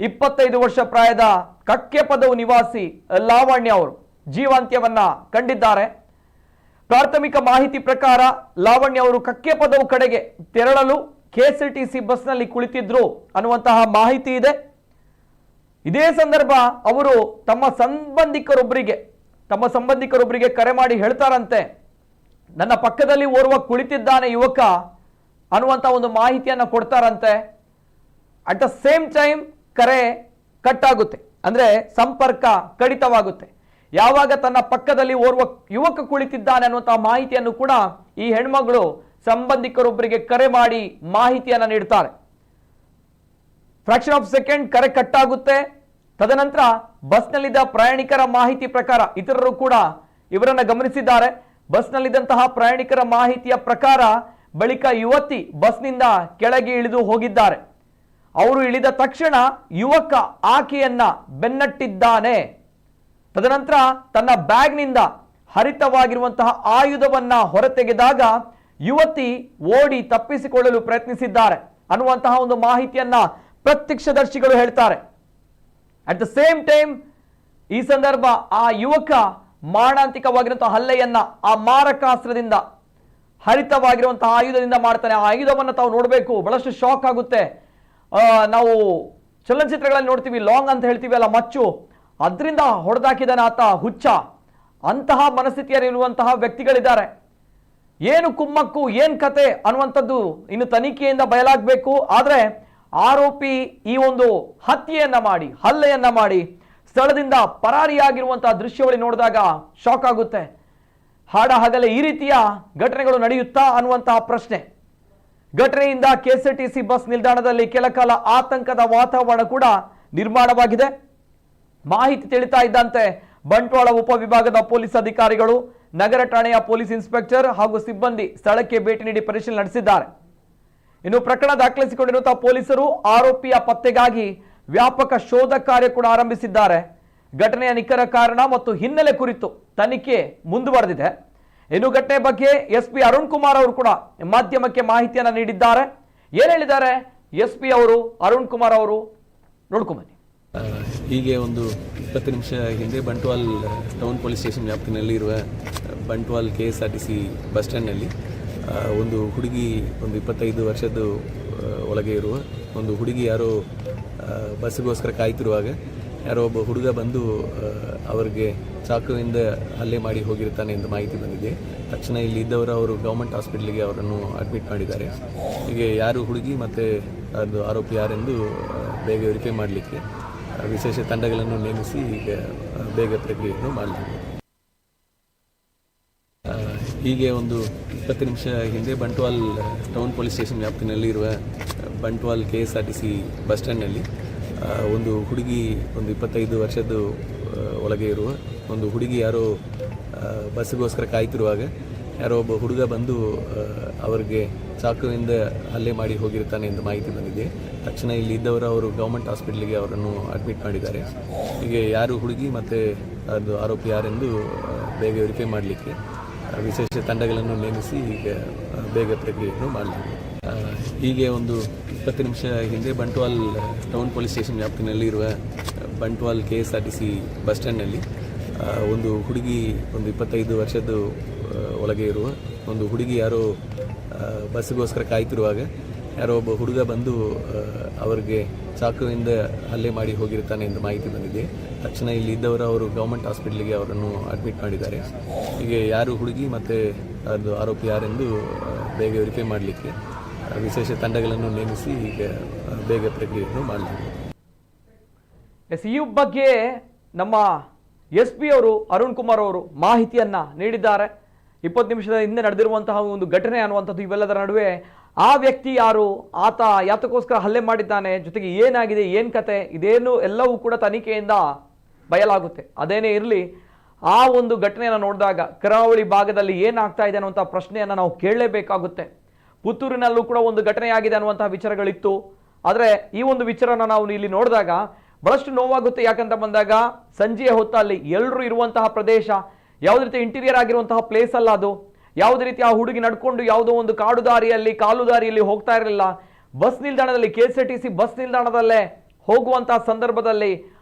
Speaker 1: 25 ವರ್ಷ ಪ್ರಾಯದ ಕಕ್ಕೆಪದವು ನಿವಾಸಿ ಲಾವಣ್ಯ ಅವರು ಜೀವಾಂತ್ಯವನ್ನ ಕಂಡಿದ್ದಾರೆ. ಪ್ರಾಥಮಿಕ ಮಾಹಿತಿ ಪ್ರಕಾರ ಲಾವಣ್ಯ ಅವರು ಕಕ್ಕೆಪದವು ಕಡೆಗೆ ತೆರಳಲು ಕೆಎಸ್ಆರ್ಟಿಸಿ ಬಸ್ನಲ್ಲಿ ಕುಳಿತಿದ್ರು ಅನ್ನುವಂತಹ ಮಾಹಿತಿ ಇದೆ. ಇದೇ ಸಂದರ್ಭ ಅವರು ತಮ್ಮ ಸಂಬಂಧಿಕರೊಬ್ಬರಿಗೆ ಕರೆ ಮಾಡಿ ಹೇಳ್ತಾರಂತೆ, ನನ್ನ ಪಕ್ಕದಲ್ಲಿ ಓರ್ವ ಕುಳಿತಿದ್ದಾನೆ ಯುವಕ ಅನ್ನುವಂಥ ಒಂದು ಮಾಹಿತಿಯನ್ನು ಕೊಡ್ತಾರಂತೆ. ಅಟ್ ದ ಸೇಮ್ ಟೈಮ್ ಕರೆ ಕಟ್ ಆಗುತ್ತೆ, ಅಂದ್ರೆ ಸಂಪರ್ಕ ಕಡಿತವಾಗುತ್ತೆ. ಯಾವಾಗ ತನ್ನ ಪಕ್ಕದಲ್ಲಿ ಓರ್ವ ಯುವಕ ಕುಳಿತಿದ್ದಾನೆ ಅನ್ನುವಂತಹ ಮಾಹಿತಿಯನ್ನು ಕೂಡ ಈ ಹೆಣ್ಮಗಳು ಸಂಬಂಧಿಕರೊಬ್ಬರಿಗೆ ಕರೆ ಮಾಡಿ ಮಾಹಿತಿಯನ್ನು ನೀಡ್ತಾರೆ. ಫ್ರಾಕ್ಷನ್ ಆಫ್ ಸೆಕೆಂಡ್ ಕರೆ ಕಟ್ ಆಗುತ್ತೆ. ತದನಂತರ ಬಸ್ನಲ್ಲಿದ್ದ ಪ್ರಯಾಣಿಕರ ಮಾಹಿತಿ ಪ್ರಕಾರ ಇತರರು ಕೂಡ ಇವರನ್ನ ಗಮನಿಸಿದ್ದಾರೆ. ಬಸ್ನಲ್ಲಿದ್ದಂತಹ ಪ್ರಯಾಣಿಕರ ಮಾಹಿತಿಯ ಪ್ರಕಾರ ಬಳಿಕ ಯುವತಿ ಬಸ್ನಿಂದ ಕೆಳಗೆ ಇಳಿದು ಹೋಗಿದ್ದಾರೆ. ಅವರು ಇಳಿದ ತಕ್ಷಣ ಯುವಕ ಆಕೆಯನ್ನ ಬೆನ್ನಟ್ಟಿದ್ದಾನೆ. ತದನಂತರ ತನ್ನ ಬ್ಯಾಗ್ನಿಂದ ಹರಿತವಾಗಿರುವಂತಹ ಆಯುಧವನ್ನ ಹೊರತೆಗೆದಾಗ ಯುವತಿ ಓಡಿ ತಪ್ಪಿಸಿಕೊಳ್ಳಲು ಪ್ರಯತ್ನಿಸಿದ್ದಾರೆ ಅನ್ನುವಂತಹ ಒಂದು ಮಾಹಿತಿಯನ್ನ ಪ್ರತ್ಯಕ್ಷದರ್ಶಿಗಳು ಹೇಳ್ತಾರೆ. ಅಟ್ ದ ಸೇಮ್ ಟೈಮ್ ಈ ಸಂದರ್ಭ ಆ ಯುವಕ ಮಾರಣಾಂತಿಕವಾಗಿರುವಂತಹ ಹಲ್ಲೆಯನ್ನ ಆ ಮಾರಕಾಸ್ತ್ರದಿಂದ ಹರಿತವಾಗಿರುವಂತಹ ಆಯುಧದಿಂದ ಮಾಡ್ತಾನೆ. ಆ ಆಯುಧವನ್ನು ತಾವು ನೋಡಬೇಕು, ಬಹಳಷ್ಟು ಶಾಕ್ ಆಗುತ್ತೆ. ನಾವು ಚಲನಚಿತ್ರಗಳಲ್ಲಿ ನೋಡ್ತೀವಿ, ಲಾಂಗ್ ಅಂತ ಹೇಳ್ತೀವಿ ಅಲ್ಲ, ಮಚ್ಚು, ಅದರಿಂದ ಹೊಡೆದಾಕಿದಾನೆ ಆತ ಹುಚ್ಚ. ಅಂತಹ ಮನಸ್ಥಿತಿಯಲ್ಲಿರುವಂತಹ ವ್ಯಕ್ತಿಗಳಿದ್ದಾರೆ. ಏನು ಕುಮ್ಮಕ್ಕು, ಏನ್ ಕತೆ ಅನ್ನುವಂಥದ್ದು ಇನ್ನು ತನಿಖೆಯಿಂದ ಬಯಲಾಗಬೇಕು. ಆದರೆ ಆರೋಪಿ ಈ ಒಂದು ಹಲ್ಲೆಯನ್ನ ಮಾಡಿ ಸ್ಥಳದಿಂದ ಪರಾರಿಯಾಗಿರುವಂತಹ ದೃಶ್ಯಾವಳಿ ನೋಡಿದಾಗ ಶಾಕ್ ಆಗುತ್ತೆ. ಹಗಲೇ ಈ ರೀತಿಯ ಘಟನೆಗಳು ನಡೆಯುತ್ತಾ ಅನ್ನುವಂತಹ ಪ್ರಶ್ನೆ. ಘಟನೆಯಿಂದ ಕೆಎಸ್ಆರ್ಟಿಸಿ ಬಸ್ ನಿಲ್ದಾಣದಲ್ಲಿ ಕೆಲಕಾಲ ಆತಂಕದ ವಾತಾವರಣ ಕೂಡ ನಿರ್ಮಾಣವಾಗಿದೆ. ಮಾಹಿತಿ ತಿಳಿತಾ ಇದ್ದಂತೆ ಬಂಟ್ವಾಳ ಉಪವಿಭಾಗದ ಪೊಲೀಸ್ ಅಧಿಕಾರಿಗಳು, ನಗರ ಠಾಣೆಯ ಪೊಲೀಸ್ ಇನ್ಸ್ಪೆಕ್ಟರ್ ಹಾಗೂ ಸಿಬ್ಬಂದಿ ಸ್ಥಳಕ್ಕೆ ಭೇಟಿ ನೀಡಿ ಪರಿಶೀಲನೆ ನಡೆಸಿದ್ದಾರೆ. ಇನ್ನು ಪ್ರಕರಣ ದಾಖಲಿಸಿಕೊಂಡಿರುವಂತಹ ಪೊಲೀಸರು ಆರೋಪಿಯ ಪತ್ತೆಗಾಗಿ ವ್ಯಾಪಕ ಶೋಧ ಕಾರ್ಯ ಕೂಡ ಆರಂಭಿಸಿದ್ದಾರೆ. ಘಟನೆಯ ನಿಖರ ಕಾರಣ ಮತ್ತು ಹಿನ್ನೆಲೆ ಕುರಿತು ತನಿಖೆ ಮುಂದುವರೆದಿದೆ. ಇನ್ನು ಘಟನೆ ಬಗ್ಗೆ ಎಸ್ಪಿ ಅರುಣ್ ಕುಮಾರ್ ಅವರು ಕೂಡ ಮಾಧ್ಯಮಕ್ಕೆ ಮಾಹಿತಿಯನ್ನು ನೀಡಿದ್ದಾರೆ. ಏನ್ ಹೇಳಿದ್ದಾರೆ ಎಸ್ಪಿ ಅವರು, ಅರುಣ್ ಕುಮಾರ್ ಅವರು, ನೋಡ್ಕೊಂಬನ್ನಿ.
Speaker 5: ಹೀಗೆ ಒಂದು 20 ನಿಮಿಷ ಹಿಂದೆ ಬಂಟ್ವಾಲ್ ಟೌನ್ ಪೊಲೀಸ್ ಸ್ಟೇಷನ್ ವ್ಯಾಪ್ತಿನಲ್ಲಿ ಇರುವ ಬಂಟ್ವಾಲ್ ಕೆಎಸ್ಆರ್ಟಿಸಿ ಬಸ್ ಸ್ಟ್ಯಾಂಡ್ನಲ್ಲಿ ಒಂದು ಹುಡುಗಿ, ಒಂದು 25 ವರ್ಷದ ಒಳಗೆ ಇರುವ ಒಂದು ಹುಡುಗಿ ಯಾರೋ ಬಸ್ಸಿಗೋಸ್ಕರ ಕಾಯ್ತಿರುವಾಗ ಯಾರೋ ಒಬ್ಬ ಹುಡುಗ ಬಂದು ಅವರಿಗೆ ಚಾಕುವಿಂದ ಹಲ್ಲೆ ಮಾಡಿ ಹೋಗಿರ್ತಾನೆ ಎಂದು ಮಾಹಿತಿ ಬಂದಿದೆ. ತಕ್ಷಣ ಇಲ್ಲಿ ಇದ್ದವರು ಅವರು ಗೌರ್ಮೆಂಟ್ ಹಾಸ್ಪಿಟಲ್ಗೆ ಅವರನ್ನು ಅಡ್ಮಿಟ್ ಮಾಡಿದ್ದಾರೆ. ಹೀಗೆ ಯಾರು ಹುಡುಗಿ ಮತ್ತು ಅದು ಆರೋಪಿ ಯಾರೆಂದು ಬೇಗ ವೆರಿಫೈ ಮಾಡಲಿಕ್ಕೆ ವಿಶೇಷ ತಂಡಗಳನ್ನು ನೇಮಿಸಿ ಈಗ ಬೇಗ ಪ್ರಕ್ರಿಯೆಯನ್ನು ಮಾಡಲಾಗಿದೆ. ಹೀಗೆ ಒಂದು 20 ನಿಮಿಷ ಹಿಂದೆ ಬಂಟ್ವಾಲ್ ಟೌನ್ ಪೊಲೀಸ್ ಸ್ಟೇಷನ್ ವ್ಯಾಪ್ತಿನಲ್ಲಿ ಇರುವ ಬಂಟ್ವಾಲ್ ಕೆಎಸ್ಆರ್ಟಿಸಿ ಬಸ್ ಸ್ಟ್ಯಾಂಡ್ನಲ್ಲಿ ಒಂದು ಹುಡುಗಿ, ಒಂದು 25 ವರ್ಷದ ಒಳಗೆ ಇರುವ ಒಂದು ಹುಡುಗಿ ಯಾರೋ ಬಸ್ಸಿಗೋಸ್ಕರ ಕಾಯ್ತಿರುವಾಗ ಯಾರೋ ಒಬ್ಬ ಹುಡುಗ ಬಂದು ಅವರಿಗೆ ಚಾಕುವಿಂದ ಹಲ್ಲೆ ಮಾಡಿ ಹೋಗಿರ್ತಾನೆ ಎಂದು ಮಾಹಿತಿ ಬಂದಿದೆ. ತಕ್ಷಣ ಇಲ್ಲಿ ಇದ್ದವರು ಅವರು ಗೌರ್ಮೆಂಟ್ ಹಾಸ್ಪಿಟಲ್ಗೆ ಅವರನ್ನು ಅಡ್ಮಿಟ್ ಮಾಡಿದ್ದಾರೆ. ಹೀಗೆ ಯಾರು ಹುಡುಗಿ ಮತ್ತು ಅದು ಆರೋಪಿ ಯಾರೆಂದು ಬೇಗ ವೆರಿಫೈ ಮಾಡಲಿಕ್ಕೆ ವಿಶೇಷ ತಂಡಗಳನ್ನು ನೇಮಿಸಿ ಈಗ ಬೇಗ ಪ್ರಕ್ರಿಯೆಯನ್ನು ಮಾಡಲಾಗಿದೆ. ಹೀಗೆ ಒಂದು 20 ನಿಮಿಷ ಹಿಂದೆ ಬಂಟ್ವಾಲ್ ಟೌನ್ ಪೊಲೀಸ್ ಸ್ಟೇಷನ್ ವ್ಯಾಪ್ತಿನಲ್ಲಿ ಇರುವ ಬಂಟ್ವಾಲ್ ಕೆಎಸ್ಆರ್ಟಿಸಿ ಬಸ್ ಸ್ಟ್ಯಾಂಡ್ನಲ್ಲಿ ಒಂದು ಹುಡುಗಿ ಒಂದು 25 ವರ್ಷದ ಒಳಗೆ ಇರುವ ಒಂದು ಹುಡುಗಿ ಯಾರೋ ಬಸ್ಸಿಗೋಸ್ಕರ ಕಾಯ್ತಿರುವಾಗ ಯಾರೋ ಒಬ್ಬ ಹುಡುಗ ಬಂದು ಅವರಿಗೆ ಚಾಕುವಿಂದ ಹಲ್ಲೆ ಮಾಡಿ ಹೋಗಿರ್ತಾನೆ ಎಂದು ಮಾಹಿತಿ ಬಂದಿದೆ. ತಕ್ಷಣ ಇಲ್ಲಿ ಇದ್ದವರು ಅವರು ಗೌರ್ಮೆಂಟ್ ಹಾಸ್ಪಿಟ್ಲಿಗೆ ಅವರನ್ನು ಅಡ್ಮಿಟ್ ಮಾಡಿದ್ದಾರೆ. ಹೀಗೆ ಯಾರು ಹುಡುಗಿ ಮತ್ತು ಅದು ಆರೋಪಿ ಯಾರೆಂದು ಬೇಗ ವೆರಿಫೈ ಮಾಡಲಿಕ್ಕೆ ವಿಶೇಷ ತಂಡಗಳನ್ನು ನೇಮಿಸಿ ಈಗ ಬೇಗ ಪ್ರಕ್ರಿಯೆಯನ್ನು ಮಾಡಲಾಗಿದೆ.
Speaker 1: ಈ ಬಗ್ಗೆ ನಮ್ಮ SP ಅವರು ಅರುಣ್ ಕುಮಾರ್ ಅವರು ಮಾಹಿತಿಯನ್ನ ನೀಡಿದ್ದಾರೆ. 20 ನಿಮಿಷದ ಹಿಂದೆ ನಡೆದಿರುವಂತಹ ಒಂದು ಘಟನೆ ಅನ್ನುವಂಥದ್ದು, ಇವೆಲ್ಲದರ ನಡುವೆ ಆ ವ್ಯಕ್ತಿ ಯಾರು, ಆತ ಯಾತಕ್ಕೋಸ್ಕರ ಹಲ್ಲೆ ಮಾಡಿದ್ದಾನೆ, ಜೊತೆಗೆ ಏನಾಗಿದೆ, ಏನು ಕತೆ, ಇದೇನು ಎಲ್ಲವೂ ಕೂಡ ತನಿಖೆಯಿಂದ ಬಯಲಾಗುತ್ತೆ. ಅದೇನೇ ಇರಲಿ, ಆ ಒಂದು ಘಟನೆಯನ್ನು ನೋಡಿದಾಗ ಕರಾವಳಿ ಭಾಗದಲ್ಲಿ ಏನಾಗ್ತಾ ಇದೆ ಅನ್ನುವಂಥ ಪ್ರಶ್ನೆಯನ್ನು ನಾವು ಕೇಳಲೇಬೇಕಾಗುತ್ತೆ. ಪುತ್ತೂರಿನಲ್ಲೂ ಕೂಡ ಒಂದು ಘಟನೆಯಾಗಿದೆ ಅನ್ನುವಂತಹ ವಿಚಾರಗಳಿತ್ತು. ಆದರೆ ಈ ಒಂದು ವಿಚಾರನ ನಾವು ಇಲ್ಲಿ ನೋಡಿದಾಗ ಬಹಳಷ್ಟು ನೋವಾಗುತ್ತೆ. ಯಾಕಂತ ಬಂದಾಗ ಸಂಜೆಯ ಹೊತ್ತಲ್ಲಿ ಎಲ್ಲರೂ ಇರುವಂತಹ ಪ್ರದೇಶ, ಯಾವುದೇ ರೀತಿ ಇಂಟೀರಿಯರ್ ಆಗಿರುವಂತಹ ಪ್ಲೇಸ್ ಅಲ್ಲ ಅದು. ಯಾವುದೇ ರೀತಿ ಆ ಹುಡುಗಿ ನಡ್ಕೊಂಡು ಯಾವುದೋ ಒಂದು ಕಾಡು ದಾರಿಯಲ್ಲಿ, ಕಾಲು ದಾರಿಯಲ್ಲಿ ಹೋಗ್ತಾ ಇರಲಿಲ್ಲ. ಬಸ್ ನಿಲ್ದಾಣದಲ್ಲಿ, KSRTC ಬಸ್ ನಿಲ್ದಾಣದಲ್ಲೇ ಹೋಗುವಂತಹ ಸಂದರ್ಭದಲ್ಲಿ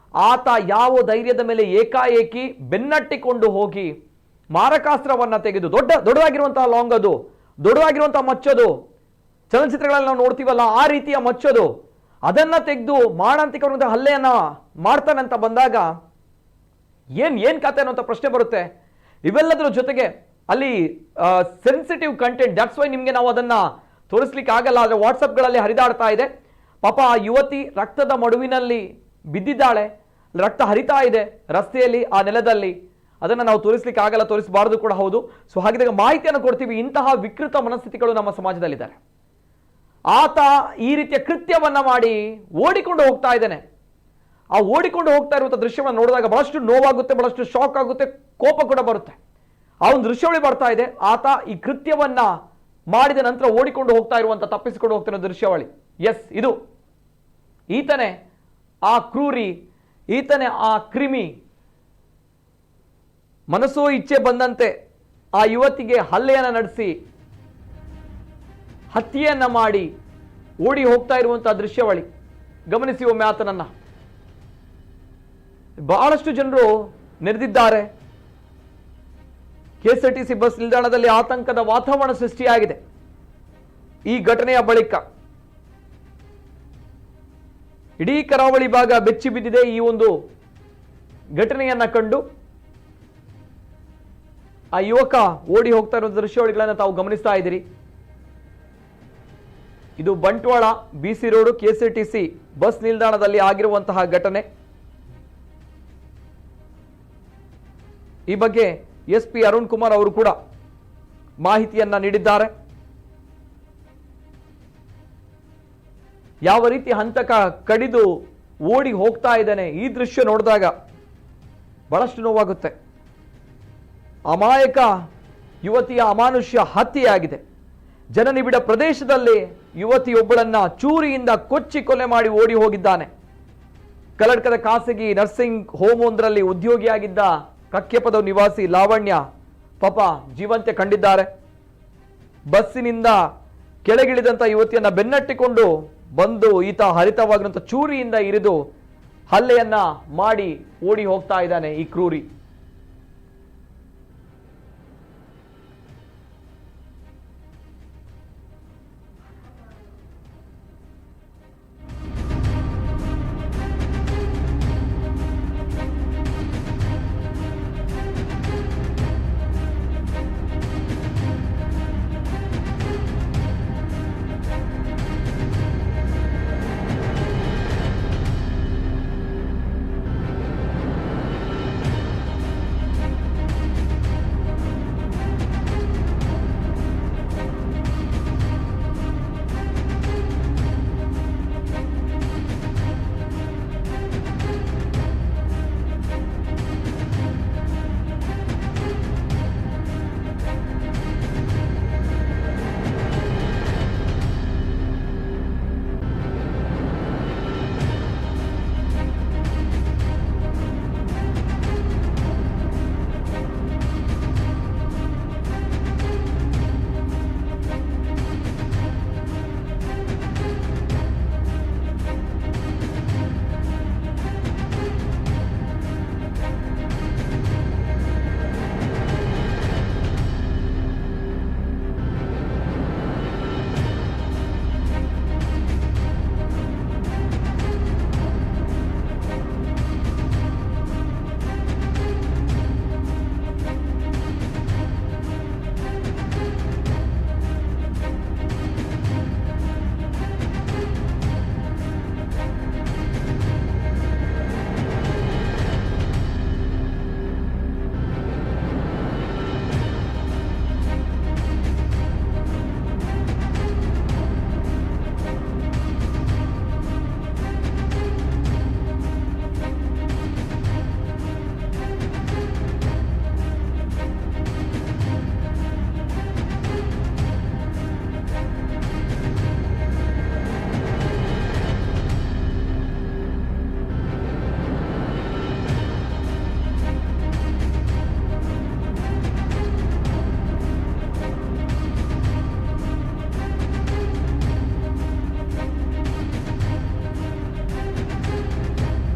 Speaker 1: ಆತ ಯಾವ ಧೈರ್ಯದ ಮೇಲೆ ಏಕಾಏಕಿ ಬೆನ್ನಟ್ಟಿಕೊಂಡು ಹೋಗಿ ಮಾರಕಾಸ್ತ್ರವನ್ನ ತೆಗೆದು, ದೊಡ್ಡದಾಗಿರುವಂತಹ ಲಾಂಗ್, ಅದು ದೊಡ್ಡದಾಗಿರುವಂತಹ ಮಚ್ಚದು, ಚಲನಚಿತ್ರಗಳಲ್ಲಿ ನಾವು ನೋಡ್ತೀವಲ್ಲ ಆ ರೀತಿಯ ಮಚ್ಚದು, ಅದನ್ನ ತೆಗೆದು ಮಾರಣಾಂತಿಕ ಹಲ್ಲೆಯನ್ನ ಮಾಡ್ತಾನೆ ಅಂತ ಬಂದಾಗ ಏನ್ ಕತೆ ಅನ್ನೋಂಥ ಪ್ರಶ್ನೆ ಬರುತ್ತೆ. ಇವೆಲ್ಲದರ ಜೊತೆಗೆ ಅಲ್ಲಿ ಸೆನ್ಸಿಟಿವ್ ಕಂಟೆಂಟ್, ದಟ್ಸ್ ವೈ ನಿಮಗೆ ನಾವು ಅದನ್ನ ತೋರಿಸ್ಲಿಕ್ಕೆ ಆಗಲ್ಲ. ಆದರೆ ವಾಟ್ಸಪ್ಗಳಲ್ಲಿ ಹರಿದಾಡ್ತಾ ಇದೆ. ಪಾಪ ಆ ಯುವತಿ ರಕ್ತದ ಮಡುವಿನಲ್ಲಿ ಬಿದ್ದಿದ್ದಾಳೆ, ರಕ್ತ ಹರಿತಾ ಇದೆ ರಸ್ತೆಯಲ್ಲಿ, ಆ ನೆಲದಲ್ಲಿ. ಅದನ್ನು ನಾವು ತೋರಿಸ್ಲಿಕ್ಕೆ ಆಗಲ್ಲ, ತೋರಿಸಬಾರದು ಕೂಡ ಹೌದು. ಸೊ ಹಾಗಿದ್ದಾಗ ಮಾಹಿತಿಯನ್ನು ಕೊಡ್ತೀವಿ. ಇಂತಹ ವಿಕೃತ ಮನಸ್ಥಿತಿಗಳು ನಮ್ಮ ಸಮಾಜದಲ್ಲಿದ್ದಾರೆ. ಆತ ಈ ರೀತಿಯ ಕೃತ್ಯವನ್ನ ಮಾಡಿ ಓಡಿಕೊಂಡು ಹೋಗ್ತಾ ಇದ್ದಾನೆ. ಆ ಓಡಿಕೊಂಡು ಹೋಗ್ತಾ ಇರುವಂಥ ದೃಶ್ಯವನ್ನು ನೋಡಿದಾಗ ಬಹಳಷ್ಟು ನೋವಾಗುತ್ತೆ, ಬಹಳಷ್ಟು ಶಾಕ್ ಆಗುತ್ತೆ, ಕೋಪ ಕೂಡ ಬರುತ್ತೆ. ಆ ಒಂದು ದೃಶ್ಯಾವಳಿ ಬರ್ತಾ ಇದೆ. ಆತ ಈ ಕೃತ್ಯವನ್ನ ಮಾಡಿದ ನಂತರ ಓಡಿಕೊಂಡು ಹೋಗ್ತಾ ಇರುವಂಥ, ತಪ್ಪಿಸಿಕೊಂಡು ಹೋಗ್ತಿರೋ ದೃಶ್ಯಾವಳಿ. ಎಸ್, ಇದು ಈತನೇ ಆ ಕ್ರೂರಿ, ಈತನೇ ಆ ಕ್ರಿಮಿ. ಮನಸ್ಸೋ ಇಚ್ಛೆ ಬಂದಂತೆ ಆ ಯುವತಿಗೆ ಹಲ್ಲೆಯನ್ನು ನಡೆಸಿ ಹತ್ಯೆಯನ್ನ ಮಾಡಿ ಓಡಿ ಹೋಗ್ತಾ ಇರುವಂತಹ ದೃಶ್ಯಾವಳಿ ಗಮನಿಸಿ ಒಮ್ಮೆ ಆತನನ್ನ. ಬಹಳಷ್ಟು ಜನರು ನೆರೆದಿದ್ದಾರೆ. KSRTC ಬಸ್ ನಿಲ್ದಾಣದಲ್ಲಿ ಆತಂಕದ ವಾತಾವರಣ ಸೃಷ್ಟಿಯಾಗಿದೆ ಈ ಘಟನೆಯ ಬಳಿಕ. ಇಡೀ ಕರಾವಳಿ ಭಾಗ ಬೆಚ್ಚಿ ಬಿದ್ದಿದೆ ಈ ಒಂದು ಘಟನೆಯನ್ನ ಕಂಡು. ಆ ಯುವಕ ಓಡಿ ಹೋಗ್ತಾ ಇರೋ ದೃಶ್ಯಾವಳಿಗಳನ್ನ ತಾವು ಗಮನಿಸ್ತಾ ಇದ್ದೀರಿ. ಇದು Bantwal BC road KSRTC bus ನಿಲ್ದಾಣದಲ್ಲಿ ಆಗಿರುವಂತಹ ಘಟನೆ. ಈ ಬಗ್ಗೆ SP ಅರುಣ್ ಕುಮಾರ್ ಅವರು ಕೂಡ ಮಾಹಿತಿಯನ್ನ ನೀಡಿದ್ದಾರೆ. ಯಾವ ರೀತಿ ಹಂತಕ ಕಡಿದು ಓಡಿ ಹೋಗ್ತಾ ಇದ್ದಾನೆ, ಈ ದೃಶ್ಯ ನೋಡಿದಾಗ ಬಹಳಷ್ಟು ನೋವಾಗುತ್ತೆ. ಅಮಾಯಕ ಯುವತಿಯ ಅಮಾನುಷ್ಯ ಹತ್ಯೆಯಾಗಿದೆ. ಜನನಿಬಿಡ ಪ್ರದೇಶದಲ್ಲಿ ಯುವತಿಯೊಬ್ಬಳನ್ನ ಚೂರಿಯಿಂದ ಕೊಚ್ಚಿ ಕೊಲೆ ಮಾಡಿ ಓಡಿ ಹೋಗಿದ್ದಾನೆ. ಕಲ್ಲಡ್ಕದ ಖಾಸಗಿ ನರ್ಸಿಂಗ್ ಹೋಮ್ ಒಂದರಲ್ಲಿ ಉದ್ಯೋಗಿಯಾಗಿದ್ದ ಕಕ್ಕೆಪದ ನಿವಾಸಿ ಲಾವಣ್ಯ ಪಾಪ ಜೀವಂತೆ ಕಂಡಿದ್ದಾರೆ. ಬಸ್ಸಿನಿಂದ ಕೆಳಗಿಳಿದಂತ ಯುವತಿಯನ್ನ ಬೆನ್ನಟ್ಟಿಕೊಂಡು ಬಂದು ಈತ ಹರಿತವಾಗಿರುವಂತ ಚೂರಿಯಿಂದ ಇರಿದು ಹಲ್ಲೆಯನ್ನ ಮಾಡಿ ಓಡಿ ಹೋಗ್ತಾ ಇದ್ದಾನೆ ಈ ಕ್ರೂರಿ.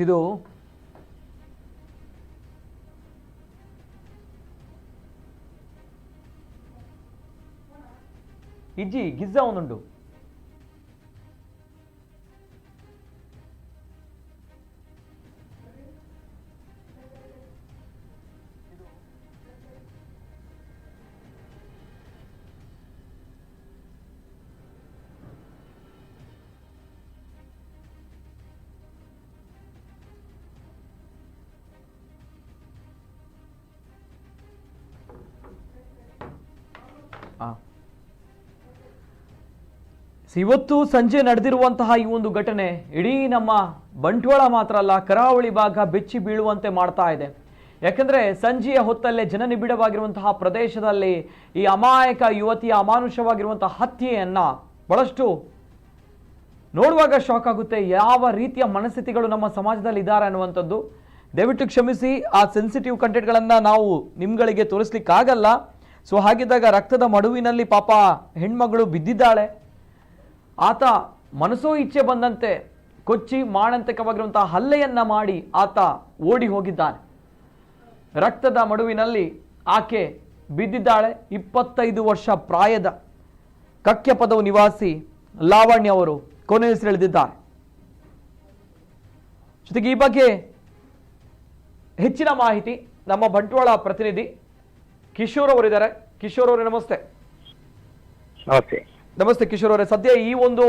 Speaker 1: ಇದು ಇಜ್ಜಿ ಗಿಜ್ಜ ಒಂದುಂಡು ಇವತ್ತು ಸಂಜೆ ನಡೆದಿರುವಂತಹ ಈ ಒಂದು ಘಟನೆ ಇಡೀ ನಮ್ಮ ಬಂಟ್ವಾಳ ಮಾತ್ರ ಅಲ್ಲ, ಕರಾವಳಿ ಭಾಗ ಬೆಚ್ಚಿ ಬೀಳುವಂತೆ ಮಾಡ್ತಾ ಇದೆ. ಯಾಕಂದ್ರೆ ಸಂಜೆಯ ಹೊತ್ತಲ್ಲೇ ಜನನಿಬಿಡವಾಗಿರುವಂತಹ ಪ್ರದೇಶದಲ್ಲಿ ಈ ಅಮಾಯಕ ಯುವತಿಯ ಅಮಾನುಷವಾಗಿರುವಂತಹ ಹತ್ಯೆಯನ್ನ ಬಹಳಷ್ಟು ನೋಡುವಾಗ ಶಾಕ್ ಆಗುತ್ತೆ. ಯಾವ ರೀತಿಯ ಮನಸ್ಥಿತಿಗಳು ನಮ್ಮ ಸಮಾಜದಲ್ಲಿ ಇದ್ದಾರೆ ಅನ್ನುವಂಥದ್ದು. ದಯವಿಟ್ಟು ಕ್ಷಮಿಸಿ, ಆ ಸೆನ್ಸಿಟಿವ್ ಕಂಟೆಂಟ್ಗಳನ್ನು ನಾವು ನಿಮ್ಗಳಿಗೆ ತೋರಿಸ್ಲಿಕ್ಕಾಗಲ್ಲ. ಸೊ ಹಾಗಿದ್ದಾಗ ರಕ್ತದ ಮಡುವಿನಲ್ಲಿ ಪಾಪ ಹೆಣ್ಮಗಳು ಬಿದ್ದಿದ್ದಾಳೆ. ಆತ ಮನಸೋ ಇಚ್ಛೆ ಬಂದಂತೆ ಕೊಚ್ಚಿ ಮಾರಣಾಂತಿಕವಾಗಿರುವಂತಹ ಹಲ್ಲೆಯನ್ನ ಮಾಡಿ ಆತ ಓಡಿ ಹೋಗಿದ್ದಾನೆ. ರಕ್ತದ ಮಡುವಿನಲ್ಲಿ ಆಕೆ ಬಿದ್ದಿದ್ದಾಳೆ. 25 ವರ್ಷ ಪ್ರಾಯದ ಕಕ್ಕೆಪದವು ನಿವಾಸಿ ಲಾವಣ್ಯ ಅವರು ಕೊನೆಯುಸಿರೆಳೆದಿದ್ದಾರೆ. ಜೊತೆಗೆ ಈ ಬಗ್ಗೆ ಹೆಚ್ಚಿನ ಮಾಹಿತಿ ನಮ್ಮ ಬಂಟ್ವಾಳ ಪ್ರತಿನಿಧಿ ಕಿಶೋರ್ ಅವರಿದ್ದಾರೆ. ಕಿಶೋರ್ ಅವರೇ ನಮಸ್ತೆ.
Speaker 6: ನಮಸ್ತೆ.
Speaker 1: ನಮಸ್ತೆ ಕಿಶೋರ್ ಅವರೇ, ಸದ್ಯ ಈ ಒಂದು